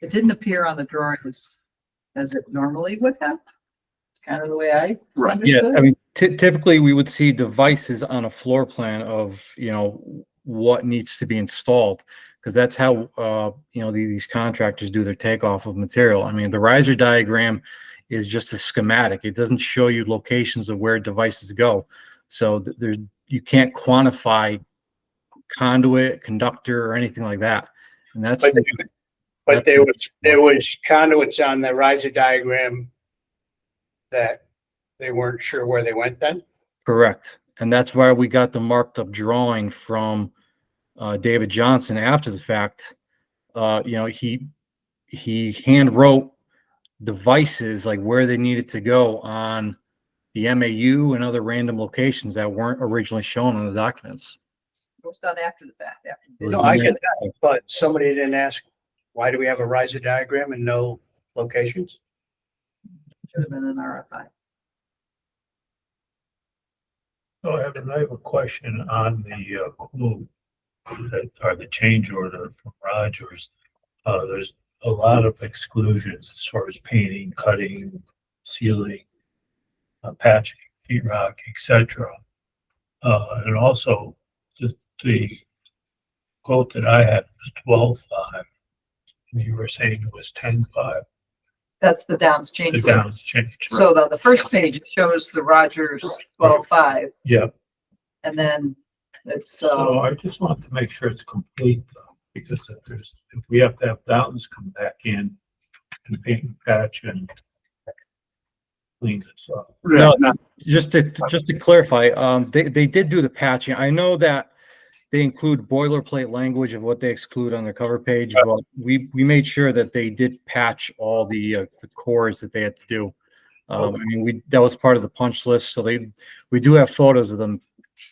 It didn't appear on the drawings as it normally would have. It's kind of the way I Right. Yeah, understood I it. mean, typically we would see devices on a floor plan of, you know, what needs to be installed. Because that's how, you know, these contractors do their takeoff of material. I mean, the riser diagram is just a schematic. It doesn't show you locations of where devices go. So you can't quantify conduit, conductor, or anything like that. And that's, But there was conduits on the riser diagram that they weren't sure where they went then? correct. And that's why we got the marked up drawing from David Johnson after the fact. You know, he hand wrote devices like where they needed to go on the MAU and other random locations that weren't originally shown on the documents. It was done after the fact. After the It bid. was No, I in get there. that, but somebody didn't ask, why do we have a riser diagram and no locations? Should have been an RFI. So Evan, I have a question on the quote that are the change order from Rogers. There's a lot of exclusions as far as painting, cutting, sealing, patching, sheetrock, etc. And also the quote that I had was 12.5. And you were saying it was 10.5, That's the Downs the change order. Downs change. So the first page shows the Rogers 12.5, Yeah, and then it's, so I just want to make sure it's complete though, because if we have to have Downs come back in and paint and patch and clean this up. No. Yeah, Just to clarify, they did do the patching. I know that they include boilerplate language of what they exclude on their cover page, but we made sure that they did patch all the cores that they had to do. I mean, that was part of the punch list, so we do have photos of them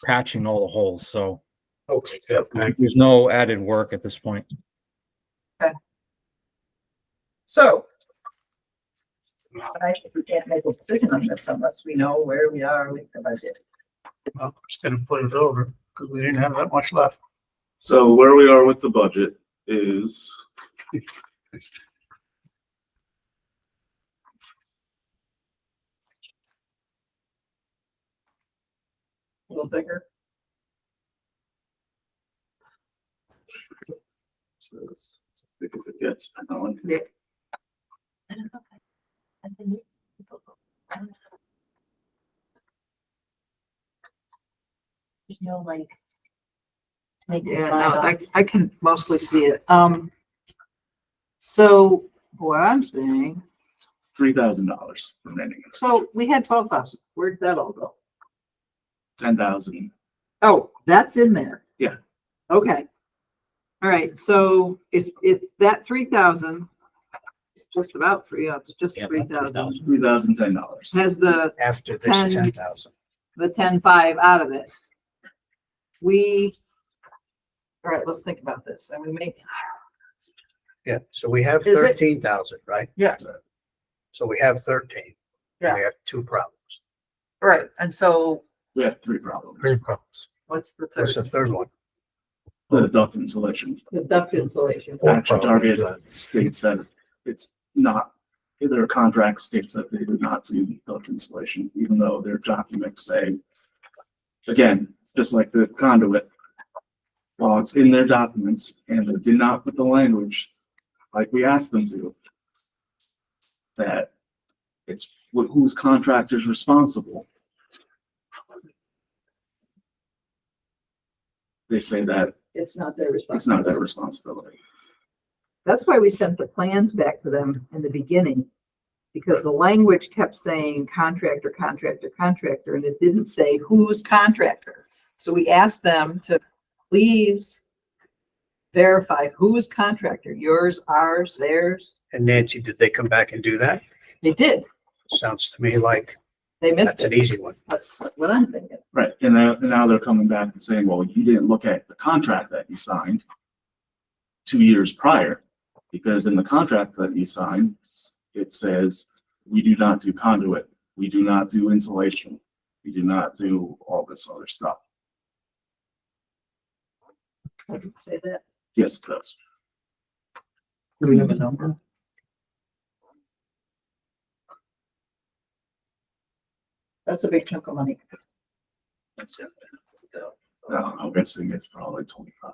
patching all the holes, so Okay, yeah, thank you. there's no added work at this point. so. I think we can't make a decision on this unless we know where we are with the budget. Well, just gonna put it over because we didn't have that much left. so where we are with the budget is A little bigger. as big as it gets. Alan. I don't know. I think I don't know. There's no like. Make it Yeah, slide no, off. I can mostly see it. So what I'm saying, It's $3,000 remaining. so we had 12,000. Where'd that all go? 10,000. Oh, that's in there. Yeah. Okay. All right, so if that 3,000, it's just about three, yeah, it's just Yeah, 3,000, $3,010. has the After this 10. 10,000. 10.5 out of it. All right, let's think about this. And we make, Yeah, so we have Is it- 13,000, right? Yeah. So we have 13. Yeah. We have two problems. all right, and so We have three problems. problems. what's the What's the third? third one? The duct insulation. The duct insulation. Action Target states that it's not, their contract states that they do not do duct insulation, even though their documents say, again, just like the conduit, while it's in their documents and they did not put the language like we asked them to, that it's whose contractor's responsible. They say that It's not their it's not responsibility. their responsibility. That's why we sent the plans back to them in the beginning. Because the language kept saying contractor, contractor, contractor, and it didn't say whose contractor. So we asked them to please verify whose contractor, yours, ours, theirs. And Nancy, did they come back and do that? They did. Sounds to me like They missed that's an it. easy one. That's what I'm thinking. Right, and now they're coming back and saying, well, you didn't look at the contract that you signed 2 years prior, because in the contract that you signed, it says, we do not do conduit, we do not do insulation, we do not do all this other stuff. Does it say that? Yes, it does. Do we have a number? That's a big chunk of money. That's it. So, I'm guessing it's probably 25.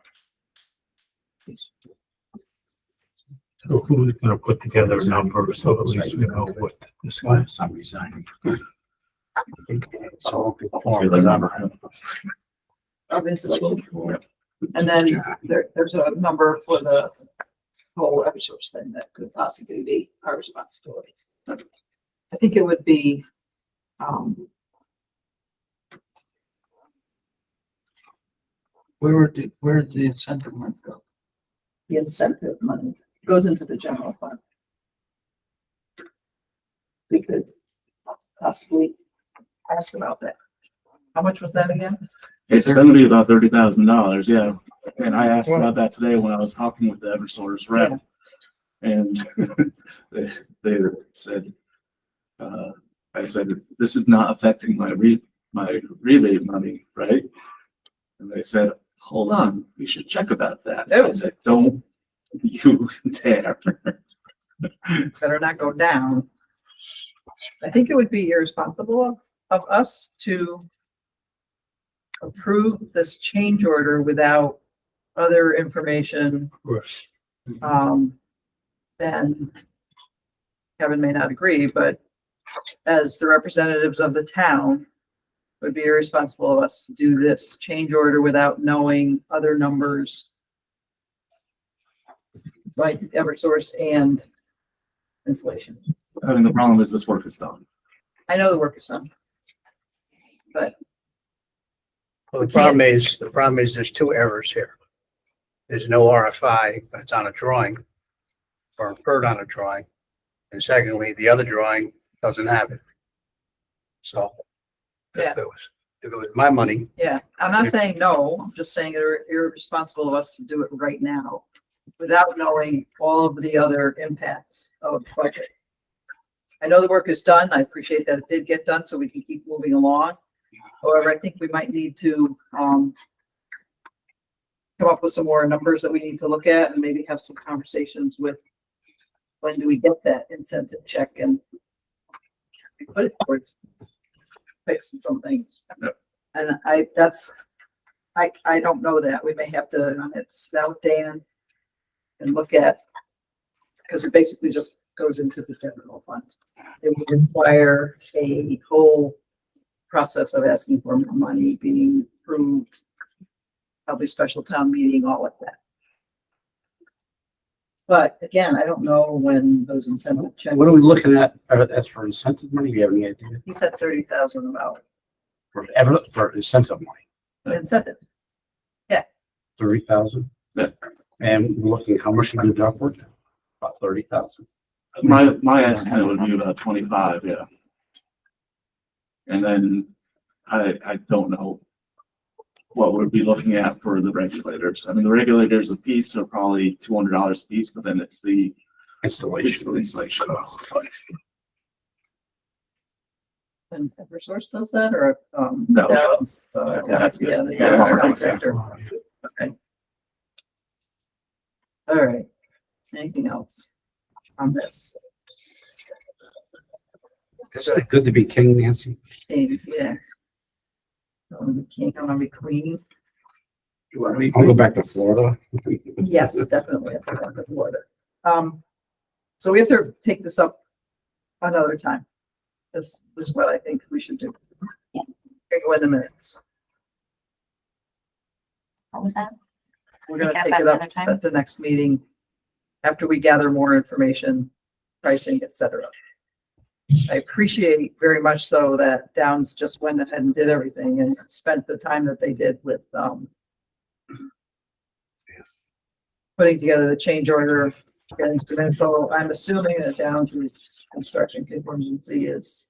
So who's gonna put together a number so at least we know what to discuss? I'm resigning. So, Say the number. Of insulation. And then there's a number for the whole Eversource thing that could possibly be our responsibility. I think it would be, Where did the incentive money go? the incentive money goes into the general fund. We could possibly ask about that. How much was that again? It's gonna be about $30,000, yeah. And I asked about that today when I was talking with the Eversource rep. And they said, I said, this is not affecting my rebate money, right? And they said, hold on, we should check about that. I said, don't you dare. Better not go down. I think it would be irresponsible of us to approve this change order without other information, Right. then Kevin may not agree, but as the representatives of the town, it would be irresponsible of us to do this change order without knowing other numbers like Eversource and insulation. I mean, the problem is this work is done. I know the work is done. But Well, the problem is there's two errors here. There's no RFI, but it's on a drawing or inferred on a drawing. And secondly, the other drawing doesn't have it. So Yeah. if it was my money, yeah, I'm not saying no, I'm just saying it's irresponsible of us to do it right now without knowing all of the other impacts of the budget. I know the work is done. I appreciate that it did get done so we can keep moving along. However, I think we might need to, come up with some more numbers that we need to look at and maybe have some conversations with when do we get that incentive check and put it towards fixing some things. Yep. And I don't know that. We may have to sit down with Dan and look at, because it basically just goes into the general fund. It would require a whole process of asking for more money, being approved, probably special town meeting, all of that. But again, I don't know when those incentive checks. what are we looking at as for incentive money? Do you have any idea? He said 30,000 about For incentive money, incentive. 30,000? Yeah. And we're looking, how much should we do upward? About 30,000. My estimate would be about 25, yeah. And then I don't know what we'd be looking at for the regulators. I mean, the regulators a piece are probably $200 a piece, but then it's the installation cost. And Eversource does that or, No. Downs, That's yeah, good. the Yeah, Downs that's right. contractor. Okay. All right. Anything else on this? Isn't it good to be king, Nancy? Yes. We can't go on between. I'll go back to Florida. Yes, definitely. I think that's Florida. So we have to take this up another time. This is what I think we should do. Go in the minutes. What was that? We're gonna Take take that it up another time? at the next meeting after we gather more information, pricing, et cetera. I appreciate very much so that Downs just went ahead and did everything and spent the time that they did with, putting together the change order, getting some info. I'm assuming that Downs' construction contingency is,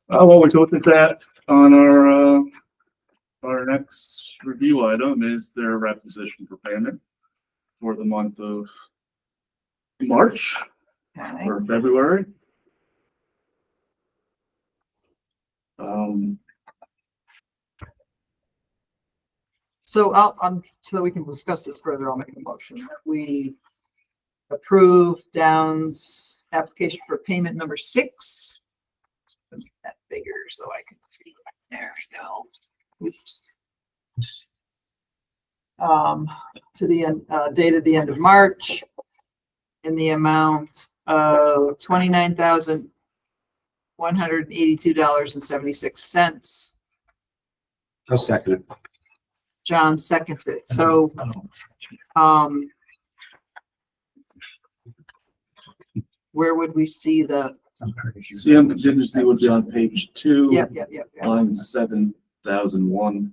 Well, we looked at that on our next review item is their requisition for payment for the month of March okay. or February. So so that we can discuss this further, I'll make a motion that we approve Downs' application for payment number 6. Make that bigger so I can see. There we go. Oops. To the end, dated the end of March in the amount of $29,182.76. I'll second it. John seconds it. So, where would we see the, CM contingency would be on page 2. yep. Line 7,001.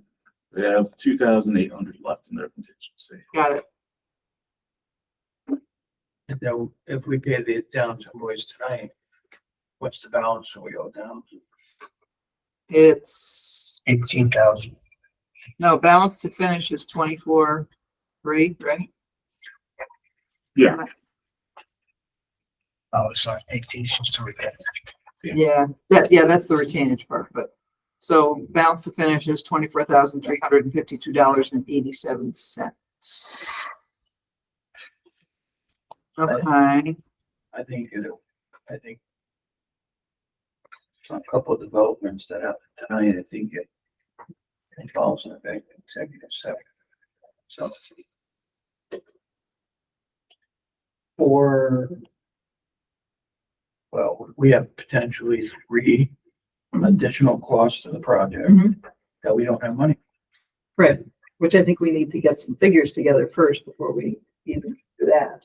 They have 2,800 left in their contingency. Got it. And then if we pay the Downs invoice tonight, what's the balance that we owe down? It's, 18,000. no, balance to finish is 24.3, right? Yeah. Oh, sorry, 18 is to repay. Yeah, that's the retainage part, but, so balance to finish is $24,352.87. Okay, I think a couple of developments that happened tonight, I think it falls in effect in executive session. So. For. Well, we have potentially 3 additional costs to the project Mhm. that we don't have money. Right, which I think we need to get some figures together first before we even do that.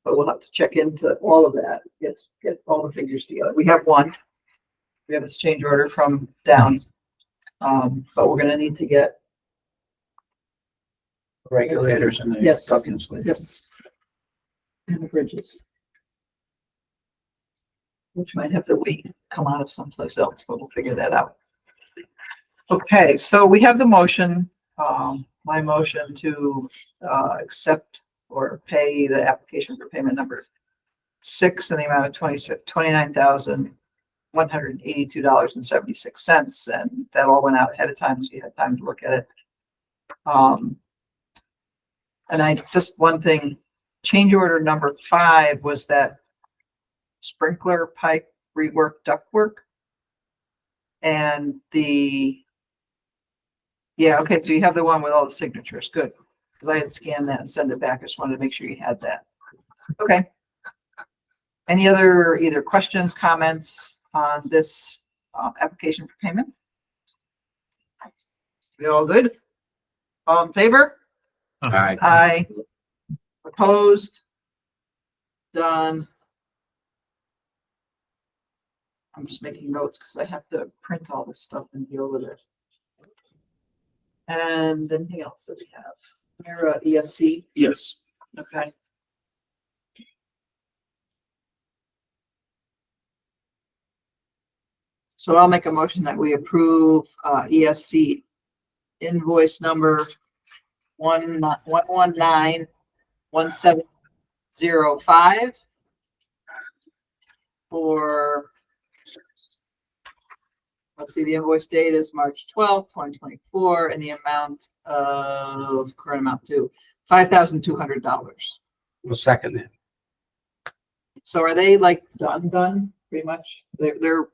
But we'll have to check into all of that, get all the figures together. We have one. We have this change order from Downs. But we're gonna need to get, Regulators and the Yes. duct installation. yes. And the bridges. Which might have to wait, come out of someplace else, but we'll figure that out. Okay, so we have the motion, my motion to, accept or pay the application for payment number 6 in the amount of $29,182.76. And that all went out ahead of time, so you had time to look at it. And I, just one thing, change order number 5 was that sprinkler pipe rework ductwork. And yeah, okay, so you have the one with all the signatures, good. Because I had scanned that and sent it back, I just wanted to make sure you had that. Okay. Any other either questions, comments on this application for payment? We all good? All in favor? Aye. Aye. Opposed? Done. I'm just making notes because I have to print all this stuff and deal with it. And anything else that we have? Mira ESC, Yes. okay. So I'll make a motion that we approve ESC invoice number 1191705 for, let's see, the invoice date is March 12th, 2024, and the amount of, current amount due, $5,200. We'll second that. So are they like done, pretty much? Their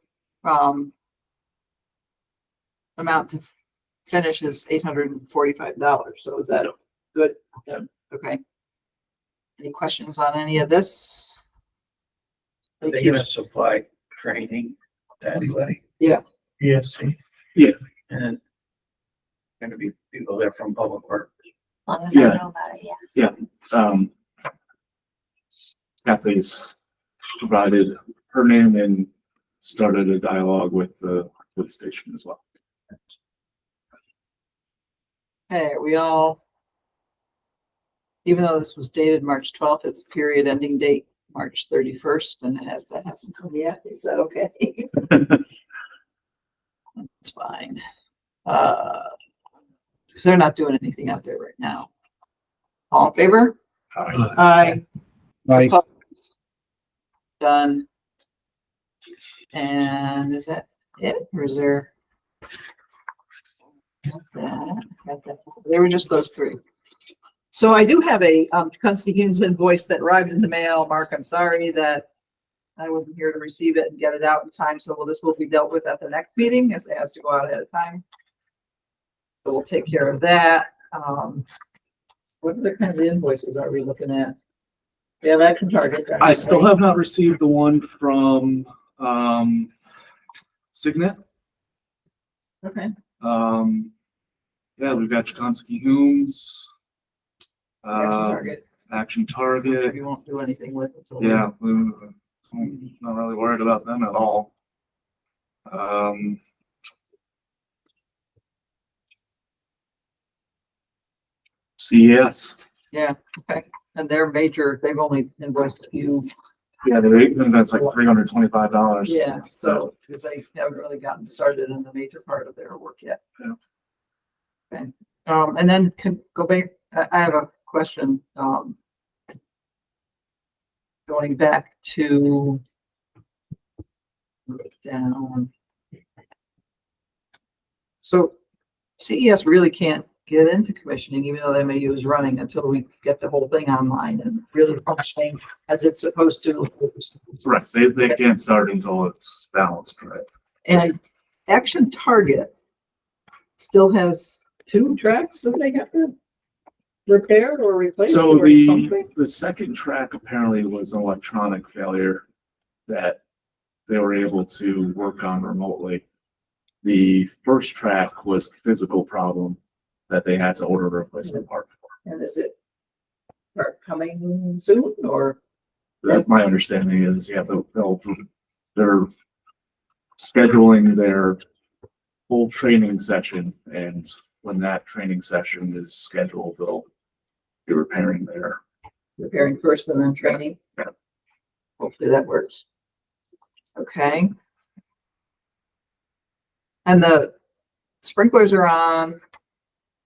amount to finish is $845. So is that good? Yeah. Okay. Any questions on any of this? Thank They're you. gonna supply training to anybody. Yeah. Yes. Yeah. And gonna be people there from Public Works. As long as I Yeah. know about it, yeah. Kathy's provided her name and started a dialogue with the police station as well. Hey, we all, even though this was dated March 12th, it's period ending date March 31st, and that hasn't come yet. Is that okay? That's fine. Because they're not doing anything out there right now. All in favor? Aye. Aye. Opposed? Done. And is that it, or is there? They were just those 3. So I do have a Kunsky Humes invoice that arrived in the mail. Mark, I'm sorry that I wasn't here to receive it and get it out in time. So this will be dealt with at the next meeting, as it has to go out ahead of time. So we'll take care of that. What other kinds of invoices are we looking at? The election target. right? I still have not received the one from Signet. Okay. Yeah, we've got Chikunsky Humes, Action target. Action Target. We won't do anything with it. till- Yeah, I'm not really worried about them at all. CES. Yeah, okay. And they're major, they've only invoiced a few. Yeah, that's like $325. Yeah, so, because they haven't really gotten started in the major part of their work yet. Yeah. Okay, and then can go back, I have a question, going back to down. So CES really can't get into commissioning, even though the MAU is running, until we get the whole thing online and really functioning as it's supposed to. Right, they can't start until it's balanced, right? And Action Target still has two tracks that they have to repair or replace So or the, something? the second track apparently was an electronic failure that they were able to work on remotely. The first track was a physical problem that they had to order a replacement part for. And is it coming soon or? My understanding is, yeah, they're scheduling their full training session, and when that training session is scheduled, they'll be repairing their. Repairing first and then training? Yeah. Hopefully that works. Okay. And the sprinklers are on.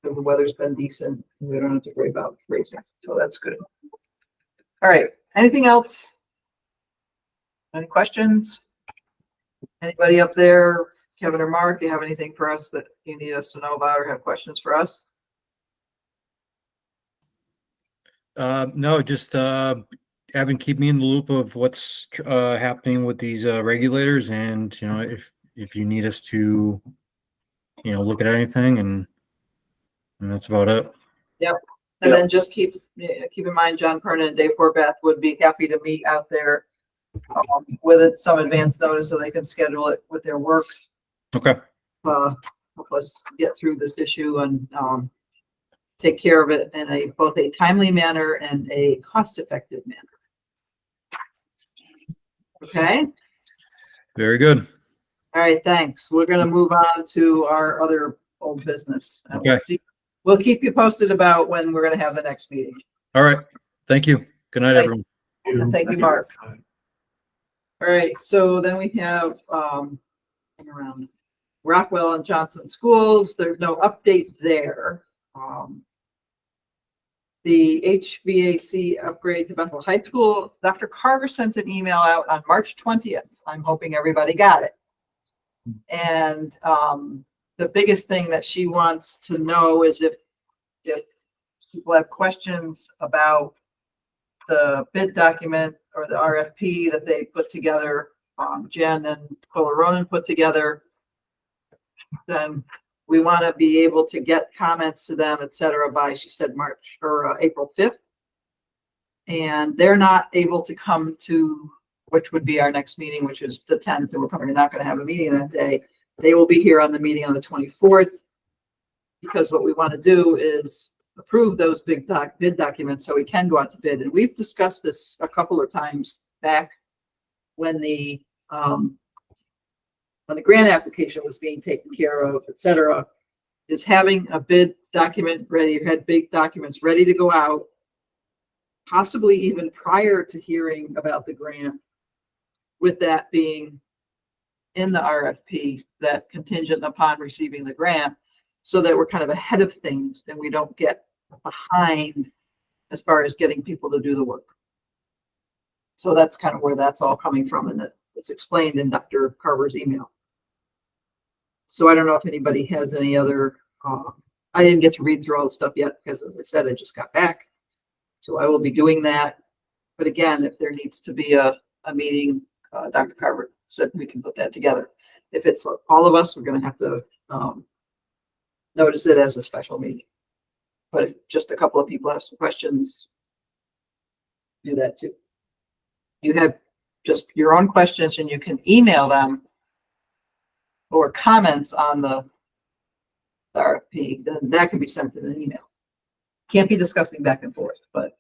The weather's been decent. We don't have to worry about freezing, so that's good. All right, anything else? Any questions? Anybody up there, Kevin or Mark, you have anything for us that you need us to know about or have questions for us? No, just, Evan, keep me in the loop of what's, happening with these, regulators and, you know, if you need us to, you know, look at anything and that's about it. And then just keep in mind, John Pernin and Dave Horvath would be happy to meet out there with it, some advance notice so they can schedule it with their work. Okay. Help us get through this issue and take care of it in both a timely manner and a cost-effective manner. Okay, Very good. all right, thanks. We're gonna move on to our other old business. And we'll Okay. see. We'll keep you posted about when we're gonna have the next meeting. All right. Thank you. Good night, Thank- everyone. And thank you, Mark. All right, so then we have, hang around, Rockwell and Johnson Schools. There's no update there. The HVAC upgrade to Bethel High School, Dr. Carver sent an email out on March 20th. I'm hoping everybody got it. And, the biggest thing that she wants to know is if people have questions about the bid document or the RFP that they put together, Jen and Ronan put together, then we want to be able to get comments to them, et cetera, by, she said, March or April 5th. And they're not able to come to, which would be our next meeting, which is the 10th, and we're probably not going to have a meeting that day. They will be here on the meeting on the 24th, because what we want to do is approve those bid documents so we can go out to bid. And we've discussed this a couple of times back when the grant application was being taken care of, et cetera, is having a bid document ready, had big documents ready to go out, possibly even prior to hearing about the grant, with that being in the RFP, that contingent upon receiving the grant, so that we're kind of ahead of things and we don't get behind as far as getting people to do the work. So that's kind of where that's all coming from, and it's explained in Dr. Carver's email. So I don't know if anybody has any other, I didn't get to read through all the stuff yet, because as I said, I just got back. So I will be doing that. But again, if there needs to be a meeting, Dr. Carver said we can put that together. If it's all of us, we're gonna have to notice it as a special meeting. But if just a couple of people have some questions, do that too. You have just your own questions and you can email them or comments on the RFP, then that can be sent in an email. Can't be discussing back and forth, but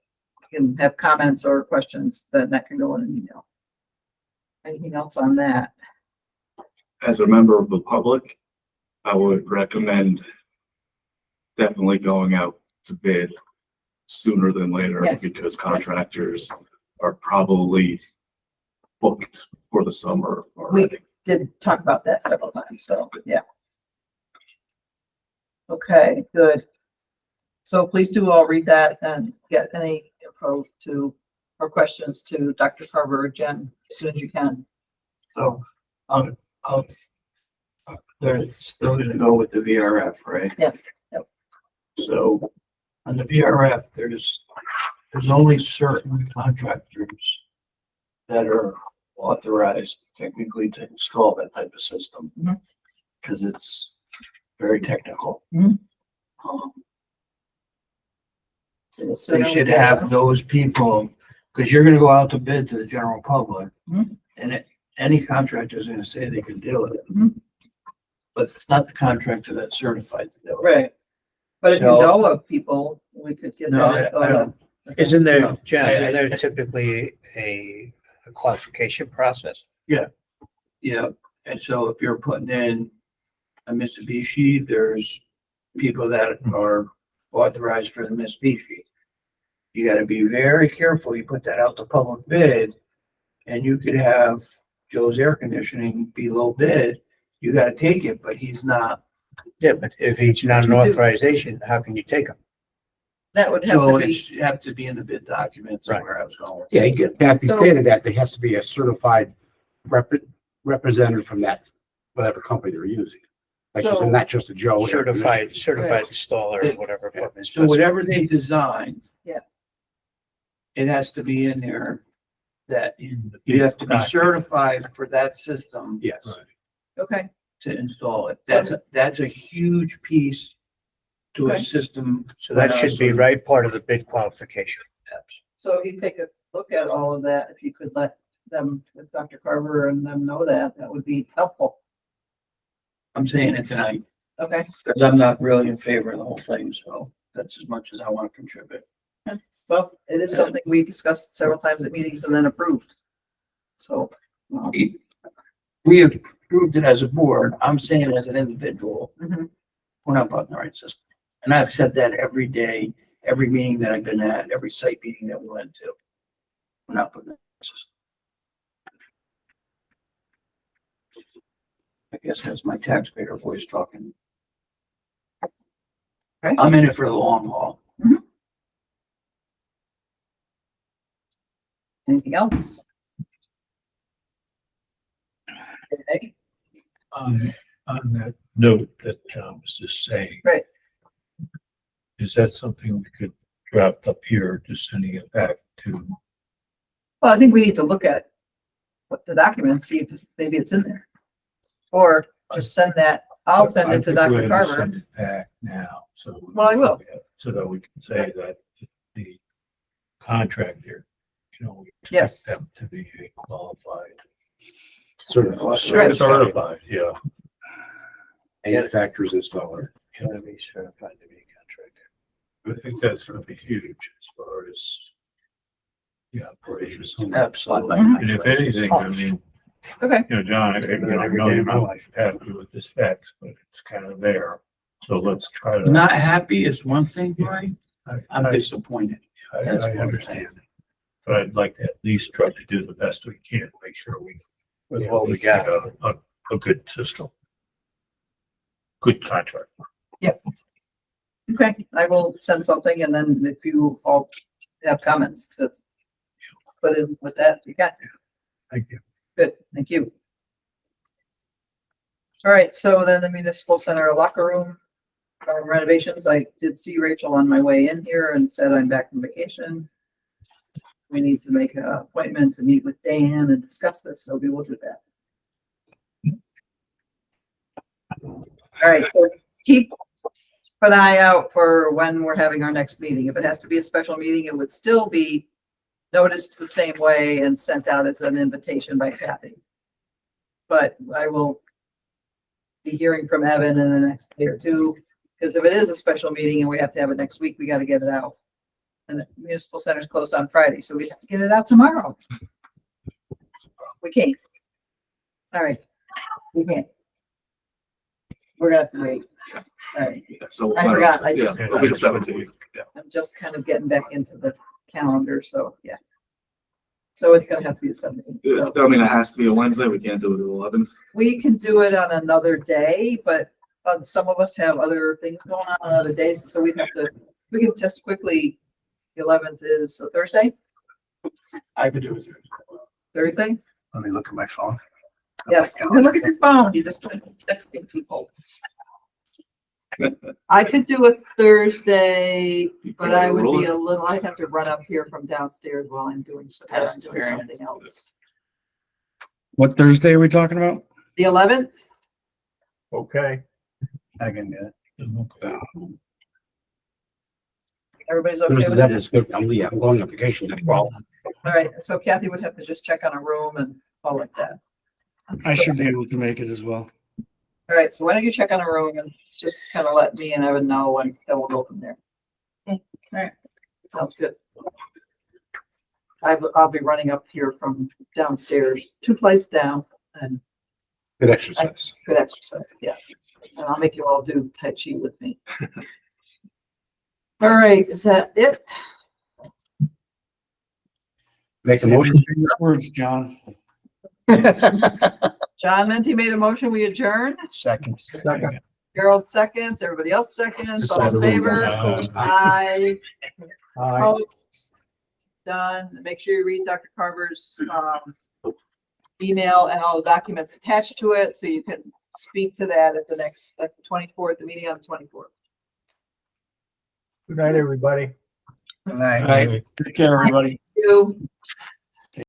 you can have comments or questions, then that can go in an email. Anything else on that? As a member of the public, I would recommend definitely going out to bid sooner than later, Yeah. because contractors are probably booked for the summer already. Did talk about that several times, so, yeah. Okay, good. So please do all read that and get any info to, or questions to Dr. Carver or Jen as soon as you can. So, they're still gonna go with the VRF, right? Yeah, yep. So, on the VRF, there's only certain contractors that are authorized technically to install that type of system. Mhm. Cause it's very technical. Mhm. So we'll sit They down should with have that. those people, because you're gonna go out to bid to the general public. Mhm. And any contractor is gonna say they can do it. Mhm. But it's not the contractor that's certified to do it. Right. But if you So- know of people, we could get No, that. I don't. Isn't there, No, Jen, I- isn't there typically a qualification process? Yeah, and so if you're putting in a Mitsubishi, there's people that are authorized for the Mitsubishi. You gotta be very careful, you put that out to public bid, and you could have Joe's Air Conditioning be low bid, you gotta take it, but he's not. Yeah, but if he's not an authorization, how can you take him? That would have So to be, it's have to be in the bid documents Right. where I was going. Yeah, you get, Kathy So- stated that there has to be a certified representative from that, whatever company they're using. Like, So- not just a Joe. Certified Right. installer or whatever equipment. So whatever they design. Yeah. It has to be in there that In the you have to be document. certified for that system Yes. okay, to install it. So- That's a huge piece to a Okay. system. So that should be right part of the bid qualification. so if you take a look at all of that, if you could let them, with Dr. Carver and them know that, that would be helpful. I'm saying it tonight, Okay, because I'm not really in favor of the whole thing, so that's as much as I want to contribute. well, it is something we discussed several times at meetings and then approved. So, We have approved it as a board. I'm saying as an individual, mhm. we're not putting the right system. And I've said that every day, every meeting that I've been at, every site meeting that we went to. We're not putting the right system. I guess that's my taxpayer voice talking. Okay. I'm in it for the long haul. Anything else? Okay. On that note that John was just saying. Right. Is that something we could draft up here, just sending it back to, Well, I think we need to look at what the documents, see if maybe it's in there. Or just send that, I'll send I it to think we ought Dr. to Carver. Send it back now, so. Well, I will. So that we can say that the contractor, we Yes. expect them to be a qualified. Certified Right. Certified, yeah. manufacturer's installer. Gotta be certified to be a contractor. I think that's gonna be huge as far as the operations. Absolutely. And if anything, I mean, Okay, John, I know you're not happy with the specs, but it's kind of there. So let's try to. Not happy is one thing, Brian. I'm I disappointed. That's what I'm understand. But I'd like to at least try to do the best we can, to make sure we. With at what we least got. get A good system. Good contract. okay, I will send something and then if you all have comments to put in with that, you got, Thank you. good, thank you. All right, so then the municipal center locker room renovations, I did see Rachel on my way in here and said I'm back from vacation. We need to make an appointment to meet with Dan and discuss this, so we will do that. All right, so keep an eye out for when we're having our next meeting. If it has to be a special meeting, it would still be noticed the same way and sent out as an invitation by Kathy. But I will be hearing from Evan in the next day or two, because if it is a special meeting and we have to have it next week, we got to get it out. And the municipal center's closed on Friday, so we have to get it out tomorrow. We can't. All right, we can't. We're gonna have to wait. All right, So. I forgot, I just- It'll be the 17th, yeah. I'm just kind of getting back into the calendar, so, yeah. So it's gonna have to be the 17th. So I mean, it has to be a Wednesday. We can't do it the 11th. we can do it on another day, but some of us have other things going on other days, so we'd have to, we can test quickly. The 11th is a Thursday, I could do it. Thursday? Let me look at my phone. Yes, look at your phone, you just texting people. I could do it Thursday, but I would be a little, I'd have to run up here from downstairs while I'm doing something else. What Thursday are we talking about? The 11th, Okay. I can do it. Okay. Everybody's okay with That it? is good. I'm going on vacation next fall. All right, so Kathy would have to just check on a room and all like that. I should be able to make it as well. All right, so why don't you check on a room and just kind of let me and Evan know, and then we'll go from there. All right, sounds good. I'll be running up here from downstairs, 2 flights down, and Good exercise. good exercise, yes. And I'll make you all do Tai Chi with me. All right, is that it? Make a Say motion. these famous words, John. John Menti made a motion, we adjourn. Second. Gerald seconds, everybody else seconds, Just all all in the room. favor? Aye. Aye. Opposed? Done. Make sure you read Dr. Carver's, email and all the documents attached to it, so you can speak to that at the 24th, the meeting on the 24th. Good night, everybody. Good night. Take care, everybody. You.